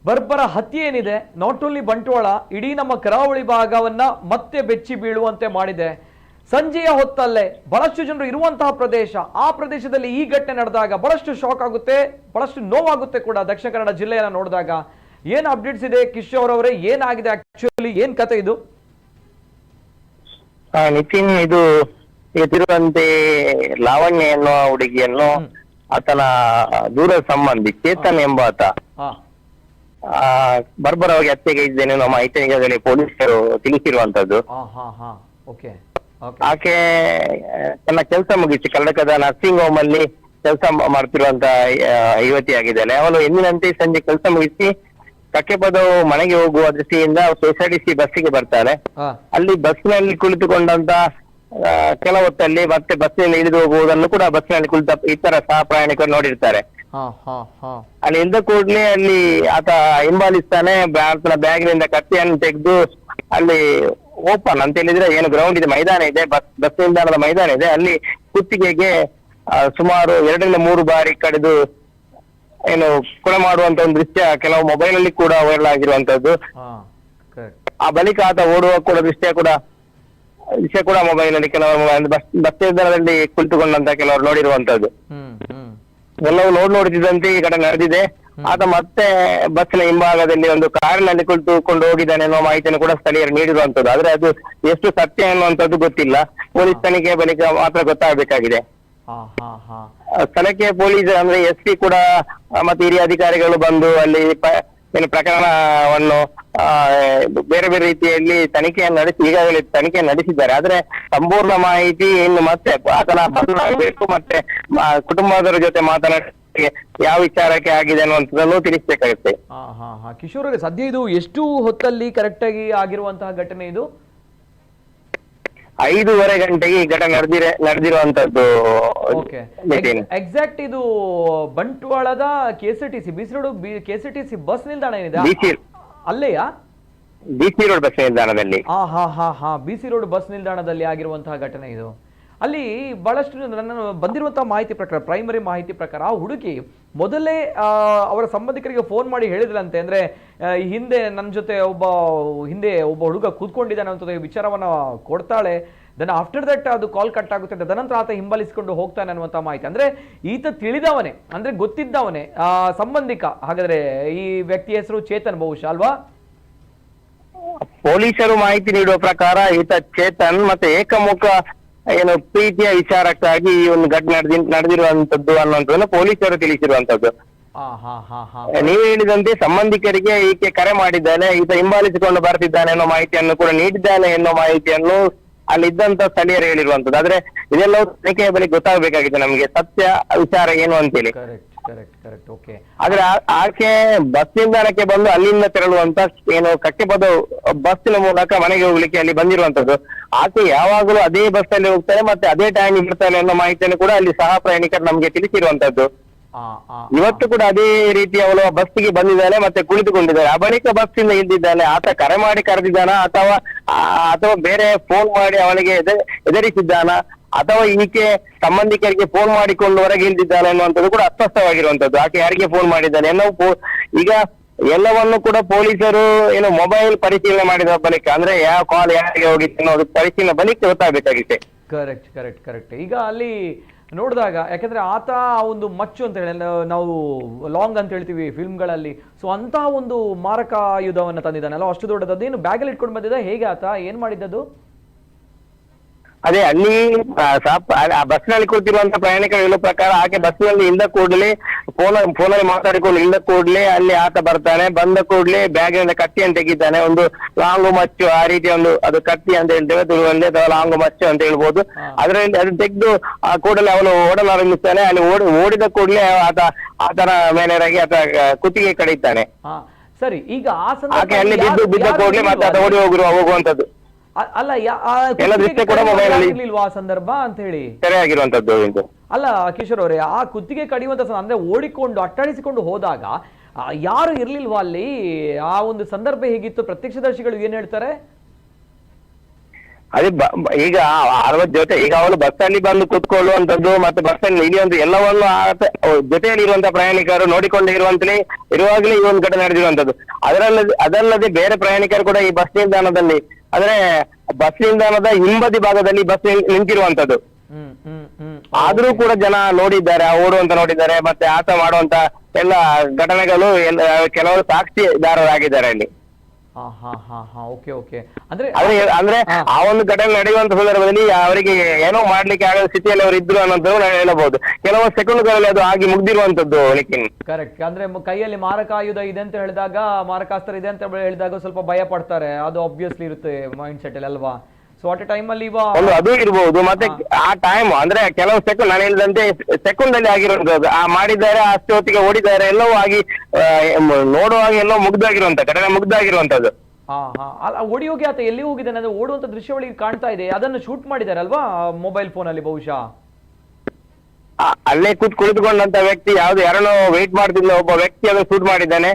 Speaker 1: ಬರ್ಬರ ಹತ್ಯೆ ಏನಿದೆ ನಾಟ್ ಓನ್ಲಿ ಬಂಟ್ವಾಳ, ಇಡೀ ನಮ್ಮ ಕರಾವಳಿ ಭಾಗವನ್ನ ಮತ್ತೆ ಬೆಚ್ಚಿ ಬೀಳುವಂತೆ ಮಾಡಿದೆ. ಸಂಜೆಯ ಹೊತ್ತಲ್ಲೇ ಬಹಳಷ್ಟು ಜನರು ಇರುವಂತಹ ಪ್ರದೇಶ, ಆ ಪ್ರದೇಶದಲ್ಲಿ ಈ ಘಟನೆ ನಡೆದಾಗ ಬಹಳಷ್ಟು ಶಾಕ್ ಆಗುತ್ತೆ, ಬಹಳಷ್ಟು ನೋವಾಗುತ್ತೆ ಕೂಡ. ದಕ್ಷಿಣ ಕನ್ನಡ ಜಿಲ್ಲೆಯನ್ನ ನೋಡಿದಾಗ ಏನ್ ಅಪ್ಡೇಟ್ಸ್ ಇದೆ ಕಿಶೋರ್ ಅವರೇ, ಏನಾಗಿದೆ ಆಕ್ಚುಲಿ, ಏನ್ ಕತೆ ಇದು?
Speaker 6: ನಿತಿನ್, ಇದು ಎದುರುವಂತೆ ಲಾವಣ್ಯ ಎನ್ನುವ ಹುಡುಗಿಯನ್ನು ಆತನ ದೂರ ಸಂಬಂಧಿ ಚೇತನ್ ಎಂಬಾತ ಬರ್ಬರವಾಗಿ ಹತ್ಯೆಗೆ ಇದ್ದೇನೆ ನಮ್ಮ ಮಾಹಿತಿ ಈಗಾಗಲೇ ಪೊಲೀಸರು ತಿಳಿಸಿರುವಂತದ್ದು. ಆಕೆ ತನ್ನ ಕೆಲಸ ಮುಗಿಸಿ ಕರ್ನಾಟಕದ ನರ್ಸಿಂಗ್ ಹೋಮ್ ಅಲ್ಲಿ ಕೆಲಸ ಮಾಡ್ತಿರುವಂತ ಯುವತಿ ಆಗಿದ್ದಾಳೆ. ಅವಳು ಎಂದಿನಂತೆ ಸಂಜೆ ಕೆಲಸ ಮುಗಿಸಿ ಕಕ್ಕೆಪದವು ಮನೆಗೆ ಹೋಗುವ ದೃಷ್ಟಿಯಿಂದ ಕೆಎಸ್ಆರ್ಟಿಸಿ ಬಸ್ಸಿಗೆ ಬರ್ತಾಳೆ. ಅಲ್ಲಿ ಬಸ್ನಲ್ಲಿ ಕುಳಿತುಕೊಂಡಂತ ಕೆಲ ಹೊತ್ತಲ್ಲಿ ಮತ್ತೆ ಬಸ್ಸಿನಲ್ಲಿ ಇಳಿದು ಹೋಗುವುದನ್ನು ಕೂಡ ಬಸ್ಸಿನಲ್ಲಿ ಕುಳಿತ ಇತರ ಸಹ ಪ್ರಯಾಣಿಕರು ನೋಡಿರ್ತಾರೆ. ಅಲ್ಲಿ ಇದ್ದ ಕೂಡಲೇ ಅಲ್ಲಿ ಆತ ಹಿಂಬಾಲಿಸ್ತಾನೆ. ಆತನ ಬ್ಯಾಗ್ನಿಂದ ಕತ್ತಿಯನ್ನು ತೆಗೆದು ಅಲ್ಲಿ ಓಪನ್ ಅಂತ ಹೇಳಿದ್ರೆ ಏನು ಗ್ರೌಂಡ್ ಇದೆ, ಮೈದಾನ ಇದೆ, ಬಸ್ ನಿಲ್ದಾಣದ ಮೈದಾನ ಇದೆ, ಅಲ್ಲಿ ಕುತ್ತಿಗೆಗೆ ಸುಮಾರು 2 ರಿಂದ 3 ಬಾರಿ ಕಡಿದು ಏನು ಕೊಲೆ ಮಾಡುವಂತ ಒಂದು ದೃಶ್ಯ ಕೆಲವು ಮೊಬೈಲ್ ಅಲ್ಲಿ ಕೂಡ ವೈರಲ್ ಆಗಿರುವಂತದ್ದು. ಆ ಬಳಿಕ ಆತ ಓಡುವ ಕೂಡ ದೃಶ್ಯ ಕೂಡ ಮೊಬೈಲ್ ಅಲ್ಲಿ ಕೆಲವರು ಬಸ್ ನಿಲ್ದಾಣದಲ್ಲಿ ಕುಳಿತುಕೊಂಡಂತ ಕೆಲವರು ನೋಡಿರುವಂತದ್ದು. ಎಲ್ಲವೂ ನೋಡುತ್ತಿದ್ದಂತೆ ಈ ಘಟನೆ ನಡೆದಿದೆ. ಆತ ಮತ್ತೆ ಬಸ್ಸಿನ ಹಿಂಭಾಗದಲ್ಲಿ ಒಂದು ಕಾರಿನಲ್ಲಿ ಕುಳಿತುಕೊಂಡು ಹೋಗಿದ್ದಾನೆ ಅನ್ನೋ ಮಾಹಿತಿಯನ್ನು ಕೂಡ ಸ್ಥಳೀಯರು ನೀಡಿರುವಂತದ್ದು. ಆದ್ರೆ ಅದು ಎಷ್ಟು ಸತ್ಯ ಅನ್ನುವಂಥದ್ದು ಗೊತ್ತಿಲ್ಲ. ಪೊಲೀಸ್ ತನಿಖೆ ಬಳಿಕ ಮಾತ್ರ ಗೊತ್ತಾಗಬೇಕಾಗಿದೆ. ಸ್ಥಳಕ್ಕೆ ಪೊಲೀಸ್ ಅಂದ್ರೆ ಎಸ್ಪಿ ಕೂಡ ಮತ್ತೆ ಹಿರಿಯ ಅಧಿಕಾರಿಗಳು ಬಂದು ಅಲ್ಲಿ ಏನು ಪ್ರಕರಣವನ್ನು ಬೇರೆ ಬೇರೆ ರೀತಿಯಲ್ಲಿ ಈಗಾಗಲೇ ತನಿಖೆಯನ್ನು ನಡೆಸಿದ್ದಾರೆ. ಆದ್ರೆ ಸಂಪೂರ್ಣ ಮಾಹಿತಿ ಇನ್ನು ಮತ್ತೆ ಆತನ ಬೇಕು ಮತ್ತೆ ಕುಟುಂಬದವರ ಜೊತೆ ಮಾತನಾಡಿ ಯಾವ ವಿಚಾರಕ್ಕೆ ಆಗಿದೆ ಅನ್ನುವಂಥದ್ದನ್ನು ತಿಳಿಸಬೇಕಾಗುತ್ತೆ.
Speaker 1: ಕಿಶೋರ್ ಅವರೇ, ಸದ್ಯ ಇದು ಎಷ್ಟು ಹೊತ್ತಲ್ಲಿ ಕರೆಕ್ಟ್ ಆಗಿ ಆಗಿರುವಂತಹ ಘಟನೆ ಇದು?
Speaker 6: 5:30 ಗಂಟೆಗೆ ಈ ಘಟನೆ ನಡೆದಿರುವಂತದ್ದು.
Speaker 1: ಎಕ್ಸಾಕ್ಟ್ ಇದು ಬಂಟ್ವಾಳದ ಕೆಎಸ್ಆರ್ಟಿಸಿ ಬಿಸಿ ರೋಡ್ ಕೆಎಸ್ಆರ್ಟಿಸಿ ಬಸ್ ನಿಲ್ದಾಣ ಏನಿದೆ ಅಲ್ಲೇಯಾ?
Speaker 6: ಬಿಸಿ ರೋಡ್ ಬಸ್ ನಿಲ್ದಾಣದಲ್ಲಿ.
Speaker 1: ಬಿಸಿ ರೋಡ್ ಬಸ್ ನಿಲ್ದಾಣದಲ್ಲಿ ಆಗಿರುವಂತಹ ಘಟನೆ ಇದು. ಅಲ್ಲಿ ಬಹಳಷ್ಟು ನನ್ನ ಬಂದಿರುವಂತಹ ಮಾಹಿತಿ ಪ್ರಕಾರ, ಪ್ರೈಮರಿ ಮಾಹಿತಿ ಪ್ರಕಾರ, ಆ ಹುಡುಗಿ ಮೊದಲೇ ಅವರ ಸಂಬಂಧಿಕರಿಗೆ ಫೋನ್ ಮಾಡಿ ಹೇಳಿದ್ರಂತೆ. ಅಂದ್ರೆ ಹಿಂದೆ ನನ್ನ ಜೊತೆ ಒಬ್ಬ ಹುಡುಗ ಕೂತ್ಕೊಂಡಿದ್ದಾನೆ ಅಂತ ವಿಚಾರವನ್ನ ಕೊಡ್ತಾಳೆ. ದೆನ್ ಆಫ್ಟರ್ ದಟ್ ಅದು ಕಾಲ್ ಕಟ್ ಆಗುತ್ತೆ. ತದನಂತರ ಆತ ಹಿಂಬಾಲಿಸಿಕೊಂಡು ಹೋಗ್ತಾನೆ ಅನ್ನುವಂಥ ಮಾಹಿತಿ. ಅಂದ್ರೆ ಈತ ತಿಳಿದವನೇ, ಅಂದ್ರೆ ಗೊತ್ತಿದ್ದವನೇ ಸಂಬಂಧಿಕ. ಹಾಗಾದ್ರೆ ಈ ವ್ಯಕ್ತಿ ಹೆಸರು ಚೇತನ್ ಬಹುಶಃ ಅಲ್ವಾ?
Speaker 6: ಪೊಲೀಸರು ಮಾಹಿತಿ ನೀಡುವ ಪ್ರಕಾರ ಈತ ಚೇತನ್ ಮತ್ತೆ ಏಕಮುಖ ಏನು ಪ್ರೀತಿಯ ವಿಚಾರಕ್ಕಾಗಿ ಈ ಒಂದು ಘಟನೆ ನಡೆದಿರುವಂತದ್ದು ಅನ್ನುವಂಥದ್ದನ್ನು ಪೊಲೀಸರು ತಿಳಿಸಿರುವಂತದ್ದು. ನೀವು ಹೇಳಿದಂತೆ ಸಂಬಂಧಿಕರಿಗೆ ಈಕೆ ಕರೆ ಮಾಡಿದ್ದಾನೆ, ಈತ ಹಿಂಬಾಲಿಸಿಕೊಂಡು ಬರ್ತಿದ್ದಾನೆ ಅನ್ನೋ ಮಾಹಿತಿಯನ್ನು ಕೂಡ ನೀಡಿದ್ದಾನೆ ಎನ್ನುವ ಮಾಹಿತಿಯನ್ನು ಅಲ್ಲಿದ್ದಂತ ಸ್ಥಳೀಯರು ಹೇಳಿರುವಂತದ್ದು. ಆದ್ರೆ ಇದೆಲ್ಲವೂ ತನಿಖೆಯ ಬಳಿ ಗೊತ್ತಾಗಬೇಕಾಗಿದೆ ನಮ್ಗೆ ಸತ್ಯ ವಿಚಾರ ಏನು ಅಂತೇಳಿ.
Speaker 1: Correct okay.
Speaker 6: ಆದ್ರೆ ಆಕೆ ಬಸ್ ನಿಲ್ದಾಣಕ್ಕೆ ಬಂದು ಅಲ್ಲಿಂದ ತೆರಳುವಂತ ಏನು ಕಕ್ಕೆಪದ ಬಸ್ಸಿನ ಮೂಲಕ ಮನೆಗೆ ಹೋಗ್ಲಿಕ್ಕೆ ಅಲ್ಲಿ ಬಂದಿರುವಂತದ್ದು. ಆಕೆ ಯಾವಾಗಲೂ ಅದೇ ಬಸ್ ಅಲ್ಲಿ ಹೋಗ್ತಾರೆ ಮತ್ತೆ ಅದೇ ಟೈಮ್ ಇರ್ತಾನೆ ಅನ್ನೋ ಮಾಹಿತಿಯನ್ನು ಕೂಡ ಅಲ್ಲಿ ಸಹ ಪ್ರಯಾಣಿಕರು ನಮ್ಗೆ ತಿಳಿಸಿರುವಂತದ್ದು. ಇವತ್ತು ಕೂಡ ಅದೇ ರೀತಿ ಅವಳು ಬಸ್ಸಿಗೆ ಬಂದಿದ್ದಾಳೆ ಮತ್ತೆ ಕುಳಿತುಕೊಂಡಿದ್ದಾಳೆ. ಆ ಬಳಿಕ ಬಸ್ಸಿಂದ ಇಳಿದಿದ್ದಾಳೆ. ಆತ ಕರೆ ಮಾಡಿ ಕರೆದಿದ್ದಾನ ಅಥವಾ ಬೇರೆ ಫೋನ್ ಮಾಡಿ ಅವಳಿಗೆ ಎದುರಿಸಿದ್ದಾನ ಅಥವಾ ಈಕೆ ಸಂಬಂಧಿಕರಿಗೆ ಫೋನ್ ಮಾಡಿಕೊಂಡು ಹೊರಗೆ ಇಳಿದಿದ್ದಾಳೆ ಅನ್ನುವಂಥದ್ದು ಕೂಡ ಅಸ್ಪಷ್ಟವಾಗಿರುವಂತದ್ದು. ಆಕೆ ಯಾರಿಗೆ ಫೋನ್ ಮಾಡಿದ್ದಾನೆ ಎಲ್ಲವೂ ಈಗ ಎಲ್ಲವನ್ನು ಕೂಡ ಪೊಲೀಸರು ಏನು ಮೊಬೈಲ್ ಪರಿಶೀಲನೆ ಮಾಡಿದ ಬಳಿಕ ಅಂದ್ರೆ ಯಾವ ಕಾಲ್ ಯಾರಿಗೆ ಹೋಗಿತ್ತು ಅನ್ನೋದು ಪರಿಶೀಲನೆ ಬಳಿಕ ಗೊತ್ತಾಗಬೇಕಾಗಿದೆ.
Speaker 1: ಕರೆಕ್ಟ್. ಈಗ ಅಲ್ಲಿ ನೋಡಿದಾಗ ಯಾಕಂದ್ರೆ ಆತ ಒಂದು ಮಚ್ಚು ಅಂತ ಹೇಳಿ ನಾವು ಲಾಂಗ್ ಅಂತ ಹೇಳ್ತೀವಿ ಫಿಲ್ಮ್ಗಳಲ್ಲಿ, ಸೊ ಅಂತ ಒಂದು ಮಾರಕ ಆಯುಧವನ್ನ ತಂದಿದ್ದಾನಲ್ಲ ಅಷ್ಟು ದೊಡ್ಡದೇನು ಬ್ಯಾಗಲ್ಲಿ ಇಟ್ಕೊಂಡು ಬಂದಿದ್ದ, ಹೇಗೆ ಆತ ಏನ್ ಮಾಡಿದ್ದದು?
Speaker 6: ಅದೇ ಅಲ್ಲಿ ಬಸ್ ನಲ್ಲಿ ಕೂತಿರುವಂತ ಪ್ರಯಾಣಿಕರು ಹೇಳುವ ಪ್ರಕಾರ ಆಕೆ ಬಸ್ ನಲ್ಲಿ ಇಳಿದ ಕೂಡಲೇ ಫೋನಲ್ಲಿ ಮಾತಾಡಿಕೊಂಡು ಇಳಿದ ಕೂಡಲೇ ಅಲ್ಲಿ ಆತ ಬರ್ತಾನೆ. ಬಂದ ಕೂಡಲೇ ಬ್ಯಾಗಿನಿಂದ ಕತ್ತಿಯನ್ನು ತೆಗಿತಾನೆ. ಒಂದು ಲಾಂಗು ಮಚ್ಚು ಆ ರೀತಿ ಒಂದು ಅದು ಕತ್ತಿ ಅಂತ ಹೇಳ್ತೇವೆ ತುಳುವಲ್ಲಿ ಅಥವಾ ಲಾಂಗು ಮಚ್ಚು ಅಂತ ಹೇಳ್ಬೋದು. ಅದರಲ್ಲಿ ಅದನ್ನ ತೆಗೆದು ಆ ಕೂಡಲೇ ಅವನು ಓಡಲಾರಂಭಿಸ್ತಾನೆ. ಅಲ್ಲಿ ಓಡಿದ ಕೂಡಲೇ ಆತನ ಮೇಲೆರಾಗಿ ಆತ ಕುತ್ತಿಗೆ ಕಡಿತಾನೆ.
Speaker 1: ಸರಿ, ಈಗ
Speaker 6: ಆಕೆ ಅಲ್ಲಿ ಬಿದ್ದ ಕೂಡಲೇ ಮತ್ತೆ ಆತ ಓಡಿ ಹೋಗುವಂತದ್ದು.
Speaker 1: ಅಲ್ಲ
Speaker 6: ಇರ್ಲಿಲ್ವಾ
Speaker 1: ಆ ಸಂದರ್ಭ ಅಂತ ಹೇಳಿ
Speaker 6: ಸರಿಯಾಗಿರುವಂತದ್ದು.
Speaker 1: ಅಲ್ಲ ಕಿಶೋರ್ ಅವರೇ, ಆ ಕುತ್ತಿಗೆ ಕಡಿಯುವಂತ ಅಂದ್ರೆ ಓಡಿಕೊಂಡು ಅಟ್ಟಾಡಿಸಿಕೊಂಡು ಹೋದಾಗ ಯಾರು ಇರ್ಲಿಲ್ವಾ ಅಲ್ಲಿ? ಆ ಒಂದು ಸಂದರ್ಭ ಹೇಗಿತ್ತು? ಪ್ರತ್ಯಕ್ಷದರ್ಶಿಗಳು ಏನ್ ಹೇಳ್ತಾರೆ?
Speaker 6: ಅದೇ ಈಗ ಅವರ ಜೊತೆ ಈಗ ಅವಳು ಬಸ್ ಅಲ್ಲಿ ಬಂದು ಕೂತ್ಕೊಳ್ಳುವಂತದ್ದು ಮತ್ತೆ ಬಸ್ ಅಲ್ಲಿ ಇಳಿಯುವಂತ ಎಲ್ಲವನ್ನು ಜೊತೆಯಲ್ಲಿ ಇರುವಂತಹ ಪ್ರಯಾಣಿಕರು ನೋಡಿಕೊಂಡೇ ಇರುವಾಗಲೇ ಈ ಒಂದು ಘಟನೆ ನಡೆದಿರುವಂತದ್ದು. ಅದಲ್ಲದೆ ಬೇರೆ ಪ್ರಯಾಣಿಕರು ಕೂಡ ಈ ಬಸ್ ನಿಲ್ದಾಣದಲ್ಲಿ ಅಂದ್ರೆ ಬಸ್ ನಿಲ್ದಾಣದ ಹಿಂಬದಿ ಭಾಗದಲ್ಲಿ ಬಸ್ ನಿಂತಿರುವಂತದ್ದು. ಆದ್ರೂ ಕೂಡ ಜನ ನೋಡಿದ್ದಾರೆ, ಓಡುವಂತ ನೋಡಿದ್ದಾರೆ. ಮತ್ತೆ ಆತ ಮಾಡುವಂತ ಎಲ್ಲ ಘಟನೆಗಳು ಕೆಲವರು ಸಾಕ್ಷಿದಾರರಾಗಿದ್ದಾರೆ ಅಲ್ಲಿ. ಅಂದ್ರೆ ಆ ಒಂದು ಘಟನೆ ನಡೆಯುವಂತ ಸಂದರ್ಭದಲ್ಲಿ ಅವರಿಗೆ ಏನೋ ಮಾಡ್ಲಿಕ್ಕೆ ಆಗದ ಸ್ಥಿತಿಯಲ್ಲಿ ಅವರು ಇದ್ರು ಅನ್ನೋದು ಹೇಳಬಹುದು. ಕೆಲವು ಸೆಕೆಂಡ್ಗಳಲ್ಲಿ ಅದು ಆಗಿ ಮುಗ್ದಿರುವಂತದ್ದು.
Speaker 1: ಕರೆಕ್ಟ್. ಅಂದ್ರೆ ಕೈಯಲ್ಲಿ ಮಾರಕ ಆಯುಧ ಇದೆ ಅಂತ ಹೇಳಿದಾಗ, ಮಾರಕಾಸ್ತ್ರ ಇದೆ ಅಂತ ಹೇಳಿದಾಗ ಸ್ವಲ್ಪ ಭಯ ಪಡ್ತಾರೆ. ಅದು ಆಬ್ವಿಯಸ್ಲಿ ಇರುತ್ತೆ ಮೈಂಡ್ ಸೆಟ್ ಅಲ್ಲಿ ಅಲ್ವಾ? ಸೊ ಅಟ್ ಟೈಮ್ ಅಲ್ಲಿ
Speaker 6: ಒಂದು ಅದು ಇರಬಹುದು. ಮತ್ತೆ ಆ ಟೈಮ್ ಅಂದ್ರೆ ಕೆಲವು ಸೆಕೆಂಡ್ ನಾನು ಹೇಳಿದಂತೆ ಸೆಕೆಂಡ್ ಅಲ್ಲಿ ಆಗಿರುವಂತದ್ದು. ಆ ಮಾಡಿದ್ದಾರೆ, ಅಷ್ಟು ಹೊತ್ತಿಗೆ ಓಡಿದ್ದಾರೆ, ಎಲ್ಲವೂ ಆಗಿ ನೋಡುವಾಗ ಎಲ್ಲೋ ಮುಗ್ದಾಗಿರುವಂತ ಘಟನೆ ಮುಗ್ದಾಗಿರುವಂತದ್ದು.
Speaker 1: ಓಡಿ ಹೋಗಿ ಆತ ಎಲ್ಲಿ ಹೋಗಿದ್ದಾನೆ ಅಂದ್ರೆ ಓಡುವಂತ ದೃಶ್ಯಾವಳಿ ಕಾಣ್ತಾ ಇದೆ. ಅದನ್ನು ಶೂಟ್ ಮಾಡಿದ್ದಾರೆ ಅಲ್ವಾ ಮೊಬೈಲ್ ಫೋನ್ ಅಲ್ಲಿ ಬಹುಶಃ.
Speaker 6: ಅಲ್ಲೇ ಕುಳಿತುಕೊಂಡಂತ ವ್ಯಕ್ತಿ ಯಾರನ್ನೋ ವೇಟ್ ಮಾಡ್ತಿದ್ದ ಒಬ್ಬ ವ್ಯಕ್ತಿ ಅದನ್ನು ಶೂಟ್ ಮಾಡಿದ್ದಾನೆ.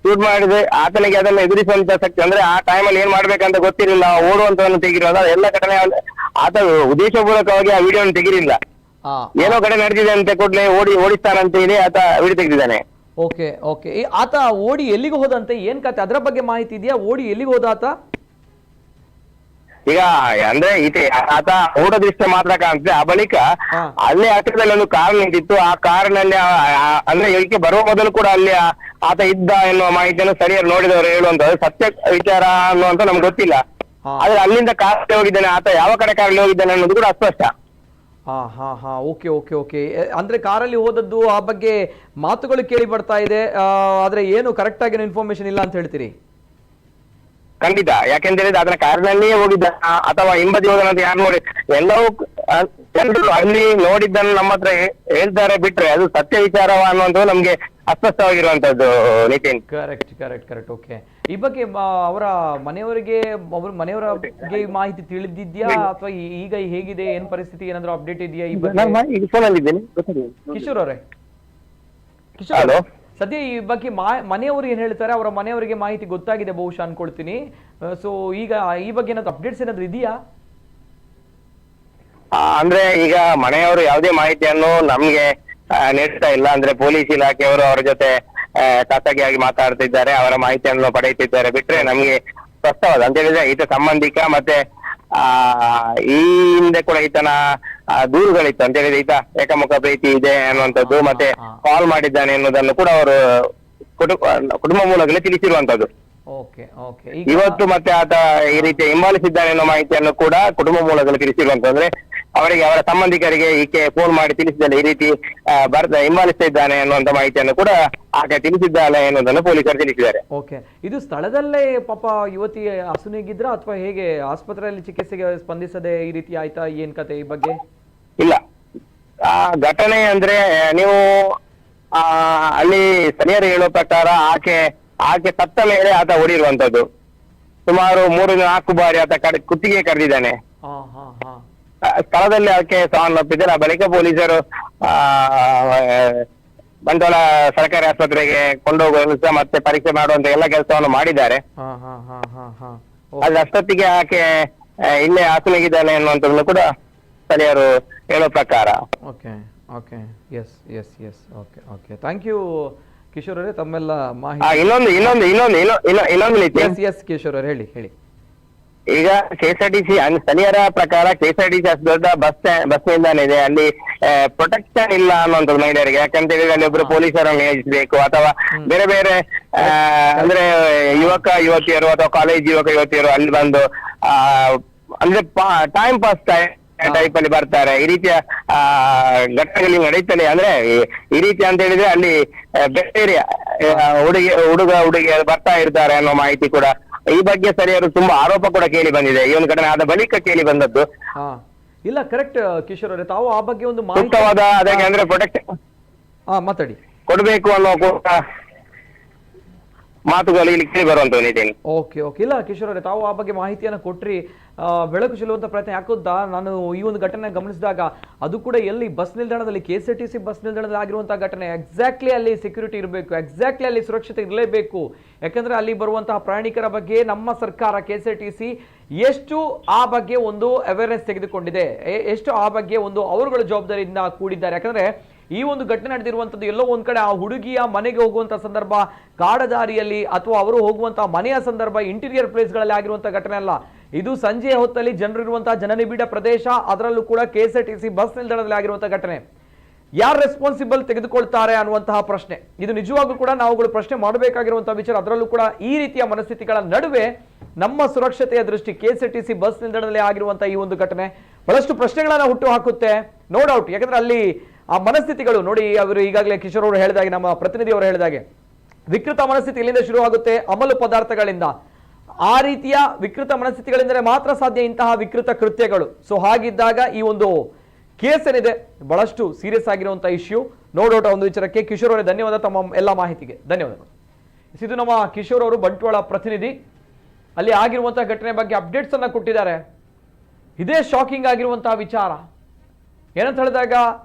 Speaker 6: ಶೂಟ್ ಮಾಡಿದ್ರೆ ಆತನಿಗೆ ಅದನ್ನು ಎದುರಿಸುವಂತ ಶಕ್ತಿ ಅಂದ್ರೆ ಆ ಟೈಮಲ್ಲಿ ಏನ್ ಮಾಡ್ಬೇಕಂತ ಗೊತ್ತಿರಲಿಲ್ಲ. ಓಡುವಂತವನ್ನು ತೆಗಿರೋದು ಎಲ್ಲ ಘಟನೆ ಆತ ಉದ್ದೇಶಪೂರ್ವಕವಾಗಿ ಆ ವಿಡಿಯೋವನ್ನು ತೆಗಿರಿಲ್ಲ. ಏನೋ ಘಟನೆ ನಡೆದಿದೆ ಅಂತ ಕೂಡಲೇ ಓಡಿಸ್ತಾನಂತ ಹೇಳಿ ಆತ ವಿಡಿಯೋ ತೆಗೆದಿದ್ದಾನೆ.
Speaker 1: ಓಕೆ. ಆತ ಓಡಿ ಎಲ್ಲಿಗೆ ಹೋದಂತೆ, ಏನ್ ಕತೆ ಅದರ ಬಗ್ಗೆ ಮಾಹಿತಿ ಇದೆಯಾ? ಓಡಿ ಎಲ್ಲಿಗೆ ಹೋದ ಆತ?
Speaker 6: ಈಗ ಅಂದ್ರೆ ಆತ ಓಡ ದೃಶ್ಯ ಮಾತ್ರ ಕಾಣ್ತದೆ. ಆ ಬಳಿಕ ಅಲ್ಲೇ ಹತ್ತಿರದಲ್ಲಿ ಒಂದು ಕಾರ್ ನಿಂತಿತ್ತು. ಆ ಕಾರಿನಲ್ಲಿ ಅಂದ್ರೆ ಇದಕ್ಕೆ ಬರುವ ಮೊದಲು ಕೂಡ ಅಲ್ಲಿ ಆತ ಇದ್ದ ಎನ್ನುವ ಮಾಹಿತಿಯನ್ನು ಸರಿಯಾಗಿ ನೋಡಿದವರು ಹೇಳುವಂತದ್ದು. ಸತ್ಯ ವಿಚಾರ ಅನ್ನುವಂತ ನಮ್ಗೆ ಗೊತ್ತಿಲ್ಲ. ಆದ್ರೆ ಅಲ್ಲಿಂದ ಕಾರಲ್ಲಿ ಹೋಗಿದ್ದಾನೆ, ಆತ ಯಾವ ಕಡೆ ಕಾರಲ್ಲಿ ಹೋಗಿದ್ದಾನೆ ಅನ್ನೋದು ಕೂಡ ಅಸ್ಪಷ್ಟ.
Speaker 1: ಓಕೆ. ಅಂದ್ರೆ ಕಾರಲ್ಲಿ ಹೋದದ್ದು ಆ ಬಗ್ಗೆ ಮಾತುಗಳು ಕೇಳಿ ಬರ್ತಾ ಇದೆ. ಆದ್ರೆ ಏನು ಕರೆಕ್ಟ್ ಆಗಿನ ಇನ್ಫಾರ್ಮೇಶನ್ ಇಲ್ಲ ಅಂತ ಹೇಳ್ತೀರಿ?
Speaker 6: ಖಂಡಿತ. ಯಾಕೆಂತ ಹೇಳಿದ್ರೆ ಅದನ್ನ ಕಾರಿನಲ್ಲಿಯೇ ಹೋಗಿದ್ದ ಅಥವಾ ಹಿಂಬದಿ ಹೋದನಂತ ಯಾರು ನೋಡಿ ಎಲ್ಲವೂ ಜನರು ಅಲ್ಲಿ ನೋಡಿದ್ದನ್ನು ನಮ್ಮ ಹತ್ರ ಹೇಳ್ತಾರೆ ಬಿಟ್ರೆ ಅದು ಸತ್ಯ ವಿಚಾರವ ಅನ್ನುವಂಥದ್ದು ನಮ್ಗೆ ಅಸ್ಪಷ್ಟವಾಗಿರುವಂತದ್ದು. ನಿತಿನ್,
Speaker 1: ಕರೆಕ್ಟ್. ಓಕೆ. ಈ ಬಗ್ಗೆ ಅವರ ಮನೆಯವರಿಗೆ ಮಾಹಿತಿ ತಿಳಿದಿದ್ಯಾ ಅಥವಾ ಈಗ ಹೇಗಿದೆ, ಏನ್ ಪರಿಸ್ಥಿತಿ, ಏನಾದ್ರು ಅಪ್ಡೇಟ್ ಇದೆಯಾ ಈ ಬಗ್ಗೆ?
Speaker 6: ಫೋನಲ್ಲಿದ್ದೇನೆ
Speaker 1: ಕಿಶೋರ್ ಅವರೇ. ಸದ್ಯ ಈ ಬಗ್ಗೆ ಮನೆಯವರು ಏನ್ ಹೇಳ್ತಾರೆ? ಅವರ ಮನೆಯವರಿಗೆ ಮಾಹಿತಿ ಗೊತ್ತಾಗಿದೆ ಬಹುಶಃ ಅನ್ಕೊಳ್ತೀನಿ. ಸೊ ಈಗ ಈ ಬಗ್ಗೆ ಏನಾದ್ರು ಅಪ್ಡೇಟ್ಸ್ ಏನಾದ್ರು ಇದೆಯಾ?
Speaker 6: ಅಂದ್ರೆ ಈಗ ಮನೆಯವರು ಯಾವುದೇ ಮಾಹಿತಿಯನ್ನು ನಮ್ಗೆ ನೀಡ್ತಾ ಇಲ್ಲ. ಅಂದ್ರೆ ಪೊಲೀಸ್ ಇಲಾಖೆಯವರು ಅವರ ಜೊತೆ ಖಾಸಗಿಯಾಗಿ ಮಾತಾಡ್ತಿದ್ದಾರೆ, ಅವರ ಮಾಹಿತಿಯನ್ನು ಪಡೆಯುತ್ತಿದ್ದಾರೆ ಬಿಟ್ರೆ ನಮ್ಗೆ ಸ್ಪಷ್ಟವಾದ ಅಂತ ಹೇಳಿದ್ರೆ ಈತ ಸಂಬಂಧಿಕ ಮತ್ತೆ ಈ ಹಿಂದೆ ಕೂಡ ಈತನ ದೂರುಗಳಿತ್ತು ಅಂತ ಹೇಳಿದ್ರೆ ಈತ ಏಕಮುಖ ಪ್ರೀತಿ ಇದೆ ಅನ್ನುವಂಥದ್ದು ಮತ್ತೆ ಕಾಲ್ ಮಾಡಿದ್ದಾನೆ ಅನ್ನೋದನ್ನು ಕೂಡ ಅವರು ಕುಟುಂಬ ಮೂಲಗಳೇ ತಿಳಿಸಿರುವಂತದ್ದು. ಇವತ್ತು ಮತ್ತೆ ಆತ ಈ ರೀತಿ ಹಿಂಬಾಲಿಸಿದ್ದಾನೆ ಅನ್ನೋ ಮಾಹಿತಿಯನ್ನು ಕೂಡ ಕುಟುಂಬ ಮೂಲಗಳು ತಿಳಿಸಿರುವಂತ. ಅಂದ್ರೆ ಅವರಿಗೆ ಅವರ ಸಂಬಂಧಿಕರಿಗೆ ಈಕೆ ಫೋನ್ ಮಾಡಿ ತಿಳಿಸಿದ್ದಾನೆ ಈ ರೀತಿ ಹಿಂಬಾಲಿಸ್ತಾ ಇದ್ದಾನೆ ಅನ್ನುವಂತ ಮಾಹಿತಿಯನ್ನು ಕೂಡ ಆಕೆ ತಿಳಿಸಿದ್ದಾಳೆ ಎನ್ನುವುದನ್ನು ಪೊಲೀಸರು ತಿಳಿಸಿದ್ದಾರೆ.
Speaker 1: ಓಕೆ. ಇದು ಸ್ಥಳದಲ್ಲೇ ಪಾಪ ಯುವತಿ ಅಸುನೀಗಿದ್ರ ಅಥವಾ ಹೇಗೆ? ಆಸ್ಪತ್ರೆಯಲ್ಲಿ ಚಿಕಿತ್ಸೆಗೆ ಸ್ಪಂದಿಸದೆ ಈ ರೀತಿ ಆಯ್ತಾ? ಏನ್ ಕತೆ ಈ ಬಗ್ಗೆ?
Speaker 6: ಇಲ್ಲ, ಆ ಘಟನೆ ಅಂದ್ರೆ ನೀವು ಅಲ್ಲಿ ಸ್ಥಳೀಯರು ಹೇಳುವ ಪ್ರಕಾರ ಆಕೆ ಸತ್ತ ಮೇಲೆ ಆತ ಓಡಿರುವಂತದ್ದು. ಸುಮಾರು 3-4 ಬಾರಿ ಆತ ಕುತ್ತಿಗೆ ಕರೆದಿದ್ದಾನೆ.
Speaker 1: ಹಾ ಹಾ ಹಾ
Speaker 6: ಸ್ಥಳದಲ್ಲಿ ಆಕೆ ಸಾವನ್ನಪ್ಪಿದ್ದಾರೆ. ಆ ಬಳಿಕ ಪೊಲೀಸರು ಬಂಟ್ವಾಳ ಸರ್ಕಾರಿ ಆಸ್ಪತ್ರೆಗೆ ಕೊಂಡೋಗುವ ಕೆಲಸ ಮತ್ತೆ ಪರೀಕ್ಷೆ ಮಾಡುವಂತ ಎಲ್ಲ ಕೆಲಸವನ್ನು ಮಾಡಿದ್ದಾರೆ.
Speaker 1: ಹಾ ಹಾ ಹಾ ಹಾ ಹಾ
Speaker 6: ಅಲ್ಲಿ ಅಷ್ಟೊತ್ತಿಗೆ ಆಕೆ ಇಲ್ಲೇ ಆಸನಿಗಿದ್ದಾನೆ ಅನ್ನುವಂಥದ್ದನ್ನು ಕೂಡ ಸ್ಥಳೀಯರು ಹೇಳೋ ಪ್ರಕಾರ.
Speaker 1: Okay okay yes yes yes okay okay thank you Kishore ಅವರೇ ತಮ್ಮೆಲ್ಲ ಮಾಹಿತಿ.
Speaker 6: ಇನ್ನೊಂದು ರೀತಿ
Speaker 1: ಎಸ್ ಎಸ್ ಕಿಶೋರ್ ಅವ್ರೆ ಹೇಳಿ.
Speaker 6: ಈಗ KSRTC ಸ್ಥಳೀಯರ ಪ್ರಕಾರ KSRTC ಅಷ್ಟು ದೊಡ್ಡ ಬಸ್ ನಿಲ್ದಾಣ ಇದೆ, ಅಲ್ಲಿ ಪ್ರೊಟೆಕ್ಷನ್ ಇಲ್ಲ ಅನ್ನುವಂಥದ್ದು ಮಹಿಳೆಯರಿಗೆ. ಯಾಕಂತ ಹೇಳಿದ್ರೆ ಅಲ್ಲಿ ಒಬ್ರು ಪೊಲೀಸರನ್ನು ನಿಯೋಜಿಸಬೇಕು ಅಥವಾ ಬೇರೆ ಬೇರೆ ಅಂದ್ರೆ ಯುವಕ ಯುವತಿಯರು ಅಥವಾ ಕಾಲೇಜ್ ಯುವಕ ಯುವತಿಯರು ಅಲ್ಲಿ ಬಂದು ಅಂದ್ರೆ ಟೈಮ್ ಪಾಸ್ ಟೈಪ್ ಅಲ್ಲಿ ಬರ್ತಾರೆ. ಈ ರೀತಿಯ ಘಟನೆಗಳು ನಡೀತದೆ. ಅಂದ್ರೆ ಈ ರೀತಿ ಅಂತ ಹೇಳಿದ್ರೆ ಅಲ್ಲಿ ಬೇರೆ ಹುಡುಗ ಹುಡುಗಿಯರು ಬರ್ತಾ ಇರ್ತಾರೆ ಅನ್ನೋ ಮಾಹಿತಿ ಕೂಡ. ಈ ಬಗ್ಗೆ ಸ್ಥಳೀಯರು ತುಂಬಾ ಆರೋಪ ಕೂಡ ಕೇಳಿ ಬಂದಿದೆ. ಈ ಒಂದು ಘಟನೆ ಆದ ಬಳಿಕ ಕೇಳಿ ಬಂದದ್ದು.
Speaker 1: ಇಲ್ಲ ಕರೆಕ್ಟ್ ಕಿಶೋರ್ ಅವರೇ, ತಾವು ಆ ಬಗ್ಗೆ ಒಂದು ಮಾಹಿತಿ
Speaker 6: ಸೂಕ್ತವಾದ ಅದಕ್ಕೆ ಅಂದ್ರೆ ಪ್ರೊಟೆಕ್ಷನ್
Speaker 1: ಮಾತಾಡಿ
Speaker 6: ಕೊಡ್ಬೇಕು ಅನ್ನೋ ಕೂಡ ಮಾತುಗಳು ಇಲ್ಲಿ ಕೇಳಿ ಬರುವಂತ ನಿಟ್ಟಿನಲ್ಲಿ.
Speaker 1: ಓಕೆ ಓಕೆ ಇಲ್ಲ ಕಿಶೋರ್ ಅವರೇ, ತಾವು ಆ ಬಗ್ಗೆ ಮಾಹಿತಿಯನ್ನು ಕೊಟ್ರಿ, ಬೆಳಕು ಚೆಲ್ಲುವಂತ ಪ್ರಯತ್ನ. ಯಾಕೋದ್ದ ನಾನು ಈ ಒಂದು ಘಟನೆ ಗಮನಿಸಿದಾಗ ಅದು ಕೂಡ ಎಲ್ಲಿ ಬಸ್ ನಿಲ್ದಾಣದಲ್ಲಿ KSRTC ಬಸ್ ನಿಲ್ದಾಣದಲ್ಲಿ ಆಗಿರುವಂತಹ ಘಟನೆ. ಎಕ್ಸಾಕ್ಟ್ಲಿ ಅಲ್ಲಿ ಸೆಕ್ಯೂರಿಟಿ ಇರಬೇಕು, ಎಕ್ಸಾಕ್ಟ್ಲಿ ಅಲ್ಲಿ ಸುರಕ್ಷತೆ ಇರಲೇಬೇಕು. ಯಾಕಂದ್ರೆ ಅಲ್ಲಿ ಬರುವಂತಹ ಪ್ರಯಾಣಿಕರ ಬಗ್ಗೆ ನಮ್ಮ ಸರ್ಕಾರ KSRTC ಎಷ್ಟು ಆ ಬಗ್ಗೆ ಒಂದು ಅವೇರ್ನೆಸ್ ತೆಗೆದುಕೊಂಡಿದೆ, ಎಷ್ಟು ಆ ಬಗ್ಗೆ ಒಂದು ಅವರುಗಳ ಜವಾಬ್ದಾರಿಯಿಂದ ಕೂಡಿದ್ದಾರೆ. ಯಾಕಂದ್ರೆ ಈ ಒಂದು ಘಟನೆ ನಡೆದಿರುವಂತದ್ದು ಎಲ್ಲೋ ಒಂದ್ ಕಡೆ ಆ ಹುಡುಗಿಯ ಮನೆಗೆ ಹೋಗುವಂತ ಸಂದರ್ಭ, ಕಾಡದಾರಿಯಲ್ಲಿ ಅಥವಾ ಅವರು ಹೋಗುವಂತಹ ಮನೆಯ ಸಂದರ್ಭ, ಇಂಟೀರಿಯರ್ ಪ್ಲೇಸ್ಗಳಲ್ಲಿ ಆಗಿರುವಂತಹ ಘಟನೆ ಅಲ್ಲ. ಇದು ಸಂಜೆಯ ಹೊತ್ತಲ್ಲಿ ಜನರು ಇರುವಂತಹ ಜನನಿಬಿಡ ಪ್ರದೇಶ, ಅದರಲ್ಲೂ ಕೂಡ KSRTC ಬಸ್ ನಿಲ್ದಾಣದಲ್ಲಿ ಆಗಿರುವಂತಹ ಘಟನೆ. ಯಾರು ರೆಸ್ಪಾನ್ಸಿಬಲ್ ತೆಗೆದುಕೊಳ್ತಾರೆ ಅನ್ನುವಂತಹ ಪ್ರಶ್ನೆ, ಇದು ನಿಜವಾಗ್ಲೂ ಕೂಡ ನಾವುಗಳು ಪ್ರಶ್ನೆ ಮಾಡಬೇಕಾಗಿರುವಂತಹ ವಿಚಾರ. ಅದರಲ್ಲೂ ಕೂಡ ಈ ರೀತಿಯ ಮನಸ್ಥಿತಿಗಳ ನಡುವೆ ನಮ್ಮ ಸುರಕ್ಷತೆಯ ದೃಷ್ಟಿ KSRTC ಬಸ್ ನಿಲ್ದಾಣದಲ್ಲಿ ಆಗಿರುವಂತಹ ಈ ಒಂದು ಘಟನೆ ಬಹಳಷ್ಟು ಪ್ರಶ್ನೆಗಳನ್ನ ಹುಟ್ಟು ಹಾಕುತ್ತೆ, ನೋ ಡೌಟ್. ಯಾಕಂದ್ರೆ ಅಲ್ಲಿ ಆ ಮನಸ್ಥಿತಿಗಳು ನೋಡಿ, ಅವರು ಈಗಾಗಲೇ ಕಿಶೋರ್ ಅವರು ಹೇಳಿದಾಗೆ, ನಮ್ಮ ಪ್ರತಿನಿಧಿ ಅವರು ಹೇಳಿದಾಗೆ, ವಿಕೃತ ಮನಸ್ಥಿತಿ ಇಲ್ಲಿಂದ ಶುರುವಾಗುತ್ತೆ, ಅಮಲು ಪದಾರ್ಥಗಳಿಂದ. ಆ ರೀತಿಯ ವಿಕೃತ ಮನಸ್ಥಿತಿಗಳಿಂದಲೇ ಮಾತ್ರ ಸಾಧ್ಯ ಇಂತಹ ವಿಕೃತ ಕೃತ್ಯಗಳು. ಸೊ ಹಾಗಿದ್ದಾಗ ಈ ಒಂದು ಕೇಸ್ ಏನಿದೆ ಬಹಳಷ್ಟು ಸೀರಿಯಸ್ ಆಗಿರುವಂತಹ ಇಶ್ಯೂ. ನೋಡೋಟ ಒಂದು ವಿಚಾರಕ್ಕೆ ಕಿಶೋರ್ ಅವರೇ ಧನ್ಯವಾದ, ತಮ್ಮ ಎಲ್ಲ ಮಾಹಿತಿಗೆ ಧನ್ಯವಾದಗಳು. ಇದು ನಮ್ಮ ಕಿಶೋರ್ ಅವರು ಬಂಟ್ವಾಳ ಪ್ರತಿನಿಧಿ, ಅಲ್ಲಿ ಆಗಿರುವಂತಹ ಘಟನೆ ಬಗ್ಗೆ ಅಪ್ಡೇಟ್ಸ್ ಅನ್ನ ಕೊಟ್ಟಿದ್ದಾರೆ. ಇದೇ ಶಾಕಿಂಗ್ ಆಗಿರುವಂತಹ ವಿಚಾರ. ಏನಂತ ಹೇಳಿದಾಗ